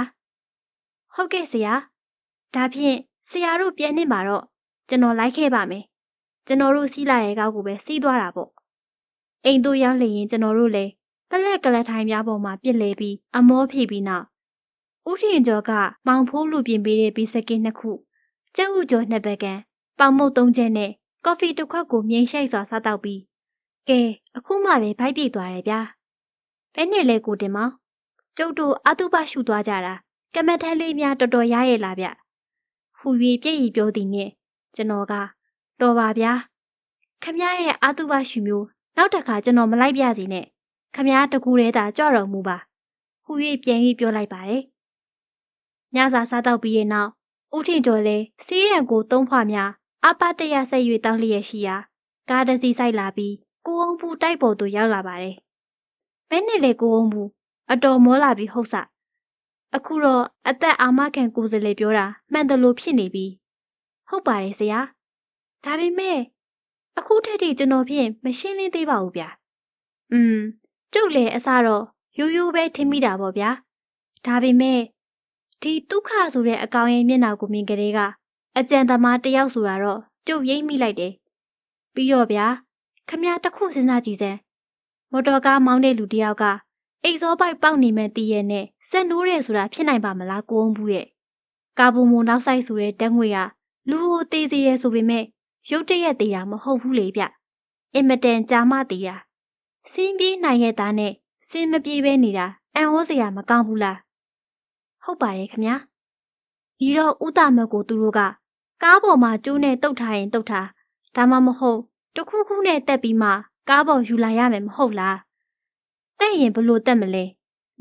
။ဟုတ်ကဲ့ဆရာ။ဒါဖြင့်ဆရာတို့ပြန်နေမှာတော့ကျွန်တော်လိုက်ခဲ့ပါမယ်။ကျွန်တော်တို့စီးလာတဲ့ကောက်ကိုပဲစီးသွားတာပေါ့။အိမ်တို့ရောက်လျင်ကျွန်တော်တို့လည်းပလက်ကလထိုင်များပေါ်မှာပြစ်လဲပြီးအမောဖြည့်ပြီးနောက်ဦးထင်ကျော်ကမောင်ဖိုးလူပြင်ပေးတဲ့ဘီစကစ်2ခုကျက်ဥကျော်2ဘက်ကန်ပေါင်မုတ်3ချက်နဲ့ကော်ဖီတစ်ခွက်ကိုမြိန်ရှိုက်စွာစားတော့ပြီးကဲအခုမှပဲဗိုက်ပြေးသွားတယ်ဗျာ။ဘယ်နဲ့လဲကိုတင်မောင်ကျုပ်တို့အတုပရှုသွားကြတာကမတ်ထန်းလေးများတော်တော်ရရဲ့လားဗျ။ဟူ၍ပြည့်ရီပြောသည်နဲ့ကျွန်တော်ကတော်ပါဗျာ။ခမရဲ့အတုပရှုမျိုးနောက်တစ်ခါကျွန်တော်မလိုက်ပြစီနဲ့ခမတကူရဲတာကြွတော်မူပါ။ဟူ၍ပြန်ပြီးပြောလိုက်ပါတယ်။ညစာစားတော့ပြီးရဲ့နောက်ဦးထင်ကျော်လည်းစီးရန်ကို3ဖွာများအပတရဆက်၍တောင်းလျက်ရှိရာကားတစ်စီးဆိုင်လာပြီးကိုအောင်ဘူးတိုက်ပေါ်သို့ရောက်လာပါတယ်။ဘယ်နဲ့လဲကိုအောင်ဘူးအတော်မောလာပြီးဟုတ်စအခုတော့အသက်အာမခံကိုယ်စလေပြောတာမှန်တယ်လို့ဖြစ်နေပြီဟုတ်ပါတယ်ဆရာဒါပေမဲ့အခုထက်ထိကျွန်တော်ဖြင့်မရှင်းလင်းသေးပါဘူးဗျာကျုပ်လည်းအစတော့ရိုးရိုးပဲထင်မိတာပေါ့ဗျာဒါပေမဲ့ဒီဒုက္ခဆိုတဲ့အကောင်ရဲ့မျက်နှာကိုမြင်ကြတဲ့ကအကြံသမားတယောက်ဆိုတာတော့ကျုပ်ရိပ်မိလိုက်တယ်ပြီးတော့ဗျာခမတစ်ခုစဉ်းစားကြည့်စမ်းမော်တော်ကားမောင်းတဲ့လူတယောက်ကအိတ်စောပိုက်ပေါက်နေမှတည်ရဲ့နဲ့စက်နိုးတယ်ဆိုတာဖြစ်နိုင်ပါမလားကိုအောင်ဘူးရဲ့ကာဘုံမိုနောက်ဆိုင်ဆိုတဲ့ဓာတ်ငွေကလူကိုသေးစေတယ်ဆိုပေမဲ့ရုတ်တရက်သေးတာမဟုတ်ဘူးလေဗျအင်မတန်ကြာမှသေးတာစင်းပြေးနိုင်ရဲ့သားနဲ့စင်းမပြေးပဲနေတာအံ့ဩစရာမကောင်းဘူးလားဟုတ်ပါတယ်ခမဒီတော့ဥတမတ်ကိုသူတို့ကကားပေါ်မှာကျိုးနဲ့တုတ်ထားရင်တုတ်ထားဒါမှမဟုတ်တခုခုနဲ့တက်ပြီးမှကားပေါ်ယူလာရမယ်မဟုတ်လားတက်ရင်ဘလို့တက်မလဲ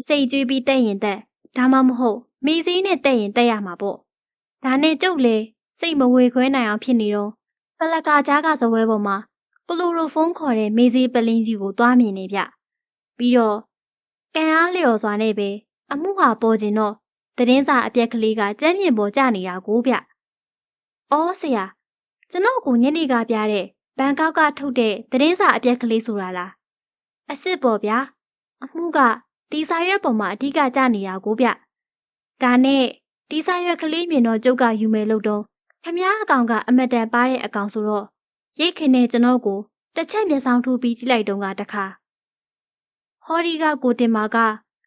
စိတ်ကြွေးပြီးတက်ရင်တက်ဒါမှမဟုတ်မေးစည်းနဲ့တက်ရင်တက်ရမှာပေါ့ဒါနဲ့ကျုပ်လေစိတ်မဝေခွဲနိုင်အောင်ဖြစ်နေတော့ပလကာကြားကစပွဲပေါ်မှာကလိုရိုဖုန်းခေါ်တဲ့မေးစည်းပလင်းကြီးကိုသွားမြင်နေဗျပြီးတော့ကံအားလျော်စွာနဲ့ပဲအမှုဟာပေါ်ကျင်တော့သတင်းစာအပြက်ကလေးကကျမ်းမြင်ပေါ်ကျနေတာကိုဗျအော်ဆရာကျွန်တော်ကိုညနေကပြတဲ့ဘန်ကောက်ကထုတ်တဲ့သတင်းစာအပြက်ကလေးဆိုတာလား အစ်စ်ပေါ်ဗျာအမှုကဒီစာရွက်ပေါ်မှာအဓိကကျနေတာကိုဗျဒါနဲ့ဒီစာရွက်ကလေးမြင်တော့ကျုပ်ကယူမယ်လို့တော့ခမည်းအကောင်ကအမတန်ပါတဲ့အကောင်ဆိုတော့ရိတ်ခင်နဲ့ကျွန်တော်ကိုတစ်ချက်မျက်စောင်းထိုးပြီးကြည့်လိုက်တော့ကတခါဟော်ဒီကကိုတင်မာက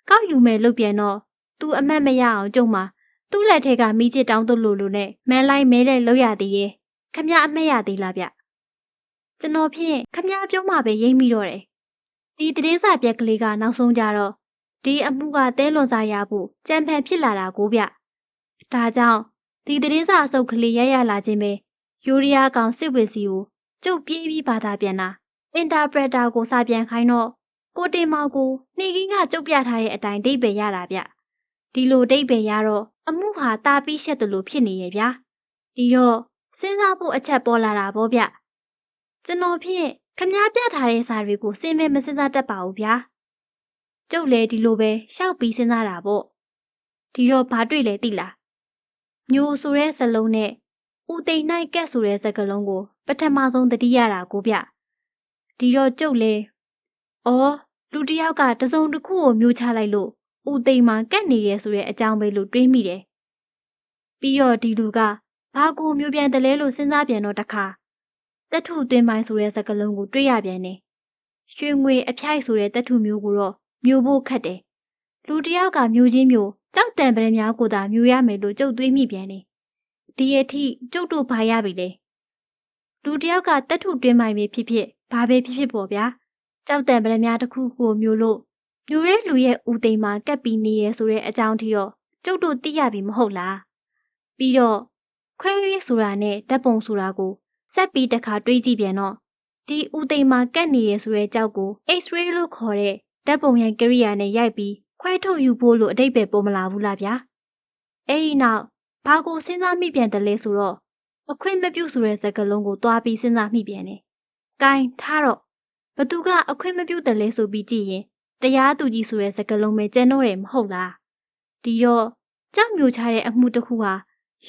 ကောက်ယူမယ်လို့ပြန်တော့သူအမတ်မရအောင်ကျုံမှာသူ့လက်ထဲကမိချစ်တောင်းသွလို့နဲ့မန်လိုက်မဲတဲ့လောက်ရသေးရဲ့ခမည်းအမတ်ရသေးလားဗျကျွန်တော်ဖြင့်ခမည်းပြုံးမှပဲရိမ့်မိတော့တယ်ဒီသတင်းစာပြက်ကလေးကနောက်ဆုံးကြတော့ဒီအမှုကတဲလွန်စာရဖို့ကြံဖန်ဖြစ်လာတာကိုဗျဒါကြောင့်ဒီသတင်းစာအစုပ်ကလေးရလာခြင်းပဲယူရီးယားကောင်စစ်ဝစ်စီကိုကျုပ်ပြေးပြီးဘာသာပြန်တာအင်တာပရက်တာကိုစာပြန်ခိုင်းတော့ကိုတင်မောင်ကိုနှိကင်းကကျုပ်ပြထားတဲ့အတိုင်းဒိတ်ပဲရတာဗျဒီလိုဒိတ်ပဲရတော့အမှုဟာတာပြီးရှက်တယ်လို့ဖြစ်နေရဲ့ဗျာဒီတော့စဉ်းစားဖို့အချက်ပေါ်လာတာဗောဗျကျွန်တော်ဖြင့်ခမားပြထားတဲ့စာတွေကိုစဉ်းမဲမစဉ်းစားတတ်ပါဘူးဗျာကျုပ်လည်းဒီလိုပဲရှောက်ပြီးစဉ်းစားတာဗောဒီတော့ဘာတွေ့လဲသိလားမျိုးဆိုတဲ့စလုံးနဲ့ဦးသိမ့်နိုင်ကက်ဆိုတဲ့စကားလုံးကိုပထမဆုံးသတိရတာကိုဗျဒီတော့ကျုပ်လဲလူတယောက်ကတစုံတစ်ခုကိုမျိုးချလိုက်လို့ဦးသိမ့်မှာကက်နေရဲဆိုတဲ့အကြောင်းပဲလို့တွေးမိတယ်ပြီးတော့ဒီလူကဘာကိုမျိုးပြန်တယ်လဲလို့စဉ်းစားပြန်တော့တခါတက်ထုသွင်းပိုင်းဆိုတဲ့စကားလုံးကိုတွေးရပြန်တယ်ရွှေငွေအဖျိုက်ဆိုတဲ့တက်ထုမျိုးကိုတော့မျိုးဖို့ခတ်တယ်လူတယောက်ကမျိုးချင်းမျိုးကြောက်တံပရများကိုသာမျိုးရမယ်လို့ကြုတ်တွေးမိပြန်တယ်ဒီအထိကျုပ်တို့ဘာရပြီလဲလူတယောက်ကတက်ထုတွင်းမိုင်ပဲဖြစ်ဖြစ်ဘာပဲဖြစ်ဖြစ်ပေါ့ဗျာကြောက်တံပရများတစ်ခုကိုမျိုးလို့မျိုးတဲ့လူရဲ့ဦးသိမ်းမှာကပ်ပြီးနေရဲဆိုတဲ့အကြောင်းထိတော့ကျုပ်တို့သိရပြီမဟုတ်လားပြီးတော့ခွဲရွေးဆိုတာနဲ့ဓာတ်ပုံဆိုတာကိုဆက်ပြီးတစ်ခါတွေးကြည့်ပြန်တော့ဒီဦးသိမ်းမှာကပ်နေရဲဆိုတဲ့ကြောက်ကို X-ray လို့ခေါ်တဲ့ဓာတ်ပုံရိုက်ကိရိယာနဲ့ရိုက်ပြီးခွဲထုတ်ယူဖို့လို့အဓိပ္ပာယ်ပေါ်မလာဘူးလားဗျာအဲ့ဒီနောက်ဘာကိုစဉ်းစားမိပြန်တယ်လဲဆိုတော့အခွင့်မပြုဆိုတဲ့စကားလုံးကိုတွားပြီးစဉ်းစားမိပြန်တယ်။ကိုင်းထားတော့ဘသူကအခွင့်မပြုတယ်လဲဆိုပြီးကြည့်ရင်တရားသူကြီးဆိုတဲ့စကားလုံးပဲကျန်တော့တယ်မဟုတ်လား။ဒီတော့ကြောက်မျိုးချတဲ့အမှုတစ်ခုဟာ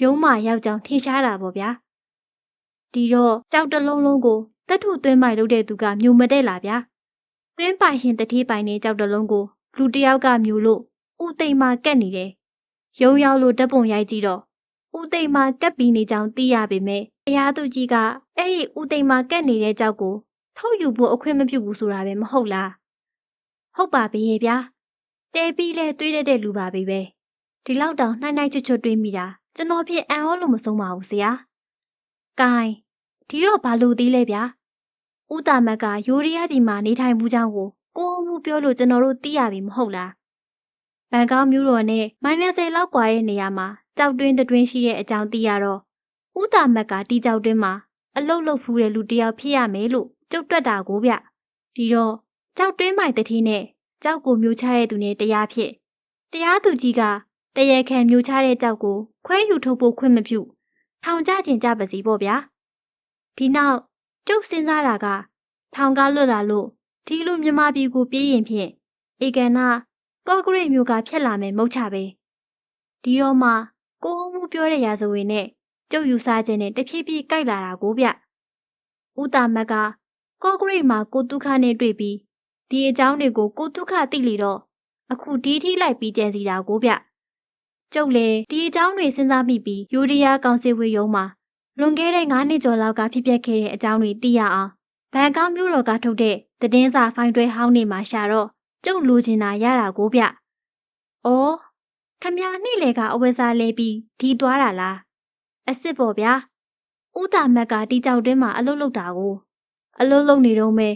ရုံးမှရောက်ကြောင်ထင်ရှားတာပေါ့ဗျာ။ဒီတော့ကြောက်တလုံးလုံးကိုတက်ထုသွင်းမိုက်လုပ်တဲ့သူကမျိုးမတဲ့လားဗျာ။သွင်းပိုင်ရှင်တတိပိုင်နဲ့ကြောက်တလုံးကိုလူတယောက်ကမျိုးလို့ဦးသိမ့်မှကက်နေတယ်။ရုံရောက်လို့ဓာတ်ပုံရိုက်ကြည့်တော့ဦးသိမ့်မှာကက်ပြီးနေကြောင်းသိရပေမဲ့တရားသူကြီးကအဲ့ဒီဦးသိမ့်မှာကက်နေတဲ့ကြောက်ကိုထုတ်ယူဖို့အခွင့်မပြုဘူးဆိုတာပဲမဟုတ်လားဟုတ်ပါပြီရဲ့ဗျာတဲပြီးလဲတွေးတဲ့လူပါပဲဒီလောက်တောင်နှိုင်းနှိုင်းချွတ်ချွတ်တွေးမိတာကျွန်တော်ဖြစ်အံ့ဩလို့မဆုံးပါဘူးဆရာကိုင်းဒီတော့ဘာလို့သေးလဲဗျာဦးတာမတ်ကယိုရီးယားပြည်မှာနေထိုင်မှုကြောင့်ကိုအမှုပြောလို့ကျွန်တော်တို့သိရပြီမဟုတ်လားဘန်ကောက်မြို့တော်နဲ့-10လောက်ကွာတဲ့နေရာမှာကြောက်တွင်းတွင်းရှိတဲ့အကြောင်းသိရတော့ဦးတာမတ်ကဒီကြောက်တွင်းမှာအလုတ်လုတ်ဖူးတဲ့လူတစ်ယောက်ဖြစ်ရမယ်လို့ကြုတ်တွက်တာကိုဗျဒီတော့ကြောက်တွင်းမိုင်တတိနဲ့ကြောက်ကိုမျိုးချတဲ့သူနဲ့တရားဖြစ်တရားသူကြီးကတရားခံမျိုးချတဲ့ကြောက်ကိုခွဲယူထုတ်ဖို့ခွင့်မပြုထောင်ချခြင်းကြပါစီပေါ့ဗျာဒီနောက်ကျုပ်စဉ်းစားတာကထောင်ကလွတ်လာလို့ဒီလူမြမပြည်ကိုပြေးရင်ဖြင့်ဧကန်နာကော့ဂရိတ်မျိုးကဖြတ်လာမယ်မဟုတ်ချပဲဒီတော့မှကိုအမှုပြောတဲ့ရာဇဝင်နဲ့ကျုပ်ယူစားခြင်းနဲ့တဖြည်းဖြည်းကြိုက်လာတာကိုဗျဦးတာမတ်ကကော့ဂရိတ်မှာကိုတုခနဲ့တွေ့ပြီးဒီအကြောင်းတွေကိုကိုတုခသိလေတော့အခုဒီထိလိုက်ပြီးကြံစီတာကိုဗျကျုပ်လည်းဒီအကြောင်းတွေစဉ်းစားမိပြီးယူရီးယားကောင်စစ်ဝေးရုံးမှာလွန်ခဲ့တဲ့9နှစ်ကျော်လောက်ကဖြစ်ပျက်ခဲ့တဲ့အကြောင်းတွေသိရအောင်ဘန်ကောက်မြို့တော်ကထုတ်တဲ့သတင်းစာဖိုင်တွဲဟောင်းတွေမှာရှာတော့ကျုပ်လိုချင်တာရတာကိုဗျ။အော်ခမရနေ့လေကအဝယ်စားလဲပြီးဒီသွားတာလား။အစ်စ်ပေါ့ဗျာ။ဦးတာမတ်ကဒီကြောက်တွင်းမှာအလုတ်လုတ်တာကိုအလုတ်လုတ်နေတော့မဲ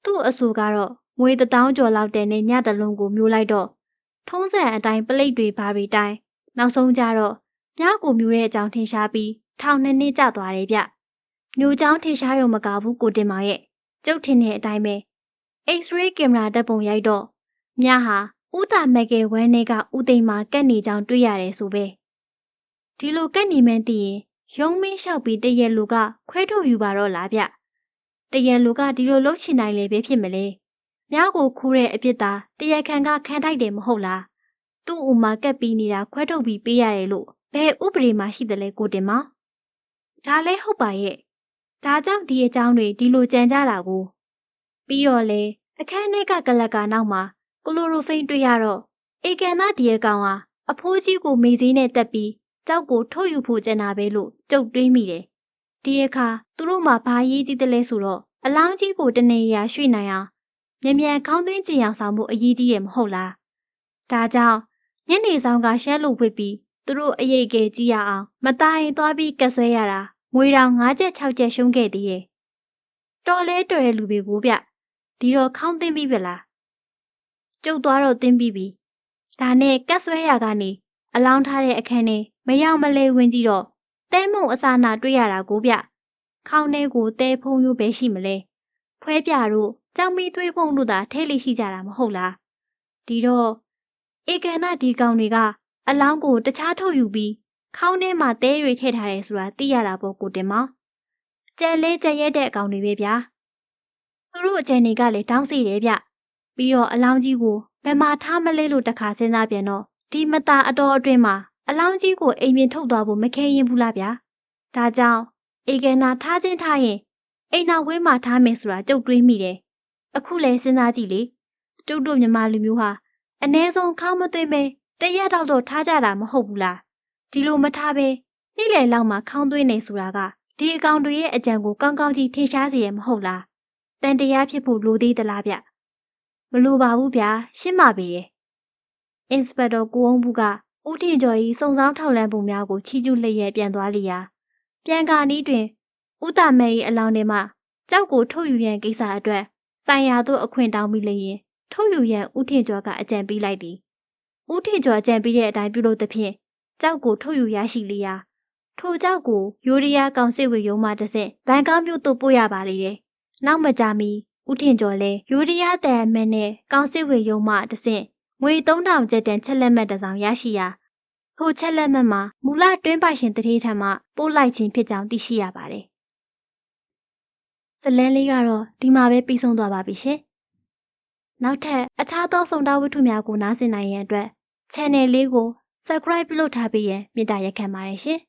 သူ့အဆိုကတော့ငွေ1000ကျော်လောက်တဲ့နဲ့ညတလုံးကိုမျိုးလိုက်တော့ထုံးစံအတိုင်းပလိတ်တွေဘာတွေတိုင်းနောက်ဆုံးကြတော့ညကိုမျိုးတဲ့အကြောင်းထင်ရှားပြီးထောင်2နှစ်ကျသွားတယ်ဗျ။မျိုးချောင်းထင်ရှားရုံမကဘူးကိုတင်မောင်ရဲ့ကျုပ်ထင်တဲ့အတိုင်းပဲ X-ray ကင်မရာဓာတ်ပုံရိုက်တော့ညဟာဦးတာမက်ကဲဝမ်းနေကဦးသိမ်းမှာကက်နေကြောင်တွေ့ရတယ်ဆိုပဲဒီလိုကက်နေမှန်းသိရင်ရုံးမင်းလျှောက်ပြီးတရက်လူကခွဲထုတ်ယူပါတော့လားဗျတရက်လူကဒီလိုလှုပ်ချင်နိုင်လေပဲဖြစ်မလဲညကိုခူးတဲ့အပြစ်သားတရက်ခံကခံထိုက်တယ်မဟုတ်လားသူ့ဦးမှာကက်ပြီးနေတာခွဲထုတ်ပြီးပေးရတယ်လို့ဘယ်ဥပဒေမှာရှိတယ်လဲကိုတင်မောင်ဒါလည်းဟုတ်ပါရဲ့ဒါကြောင့်ဒီအကြောင်းတွေဒီလိုကြံကြတာကိုပြီးတော့လေ အခန်းထဲကကလပ်ကနောက်မှာကလိုရိုဖိန်းတွေ့ရတော့ဧကန်နာဒီရဲ့ကောင်ကအဖိုးကြီးကိုမေးစေးနဲ့တက်ပြီးကြောက်ကိုထုတ်ယူဖို့ကြံတာပဲလို့ကြုတ်တွေးမိတယ်။ဒီအခါသူတို့မှဘာရေးကြီးတယ်လဲဆိုတော့အလောင်းကြီးကိုတနေရာရွှေ့နိုင်အောင်မြန်ခေါင်းသွင်းကြင်အောင်ဆောင်ဖို့အရေးကြီးတယ်မဟုတ်လား။ဒါကြောင့်ညနေဆောင်ကရှမ်းလို့ဝစ်ပြီးသူတို့အရေးကဲကြည့်ရအောင်မตายရင်သွားပြီးကတ်ဆွဲရတာငွေတောင်5ချက်6ချက်ရှုံးခဲ့သေးရဲ့။တော်လဲတော်တဲ့လူတွေကိုဗျဒီတော့ခေါင်းသွင်းပြီးပြီလား။ကျုပ်သွားတော့သွင်းပြီးပြီ။ဒါနဲ့ကတ်ဆွဲရကနေအလောင်းထားတဲ့အခန်းထဲမရောက်မလဲဝင်ကြည့်တော့တဲမုံအစာနာတွေ့ရတာကိုဗျခေါင်းထဲကိုတဲဖုံးရိုးပဲရှိမလဲဖွဲပြတို့ကြောင်မီသွေးဖုံးတို့သာထဲလိရှိကြတာမဟုတ်လားဒီတော့ဧကန်နာဒီကောင်တွေကအလောင်းကိုတခြားထုတ်ယူပြီးခေါင်းထဲမှာတဲတွေထည့်ထားတယ်ဆိုတာသိရတာပေါ့ကိုတင်မောင်ကြက်လဲကြက်ရဲတဲ့အကောင်တွေပဲဗျာသူတို့အကြံတွေကလည်းတောင်းစီတယ်ဗျပြီးတော့အလောင်းကြီးကိုဘယ်မှာထားမလဲလို့တခါစဉ်းစားပြန်တော့ဒီမတာအတော်အတွင်းမှာအလောင်းကြီးကိုအိမ်ပြင်ထုတ်သွားဖို့မခဲရင်ဘူးလားဗျာဒါကြောင့်ဧကန်နာထားချင်းထားရင်အိမ်နောက်ဝင်းမှာထားမယ်ဆိုတာကြုတ်တွေးမိတယ်အခုလဲစဉ်းစားကြည့်လေကျုပ်တို့မြန်မာလူမျိုးဟာအ ਨੇ ဆုံးခေါင်းမသွင်းပဲတရက်တော့ထားကြတာမဟုတ်ဘူးလားဒီလိုမထားပဲနေ့လယ်လောက်မှခေါင်းသွင်းနေဆိုတာကဒီအကောင်တွေရဲ့အကြံကိုကောင်းကောင်းကြီးထင်ရှားစေရမဟုတ်လားတန်တရားဖြစ်ဖို့လိုသေးသလားဗျမလိုပါဘူးဗျာရှင်းပါပေရဲ့အင်စပက်တော်ကိုအောင်ဘူးကဦးထင်ကျော်၏စုံစောင်းထောက်လန်းပုံများကိုချီးကျူးလျက်ပြန်သွားလျာပြန်ကာနီးတွင်ဦးတာမဲ၏အလောင်းထဲမှကြောက်ကိုထုတ်ယူရန်ကိစ္စအတွက်ဆိုင်ရာသို့အခွင့်တောင်းပြီးလျင်ထုတ်ယူရန်ဦးထင်ကျော်ကအကြံပေးလိုက်သည်ဦးထင်ကျော်အကြံပေးတဲ့အတိုင်းပြုလုပ်သဖြင့်ကြောက်ကိုထုတ်ယူရရှိလျာထိုကြောက်ကိုရိုးရီးယားကောင်စစ်ဝေရုံးမှတဆင့်ဘန်ကောက်မြို့သို့ပို့ရပါလေတယ်နောက်မကြာမီဦးထင်ကျော်လည်းရိုးရီးယားတန်အမတ်နဲ့ကောင်စစ်ဝေရုံးမှတဆင့်ငွေ3000ကျပ်တန်ချက်လက်မှတ်တစ်စောင်ရရှိရာထိုချက်လက်မှတ်မှာမူလတွင်းပိုင်ရှင်တတိထံမှပို့လိုက်ခြင်းဖြစ်ကြောင်းသိရှိရပါတယ်ဇလန်းလေးကတော့ဒီမှာပဲပြီးဆုံးသွားပါပြီရှင်နောက်ထပ်အခြားသောစုံတောင်းဝတ္ထုများကိုနားဆင်နိုင်ရန်အတွက် channel လေးကို subscribe လုပ်ထားပေးရန်မေတ္တာရပ်ခံပါတယ်ရှင်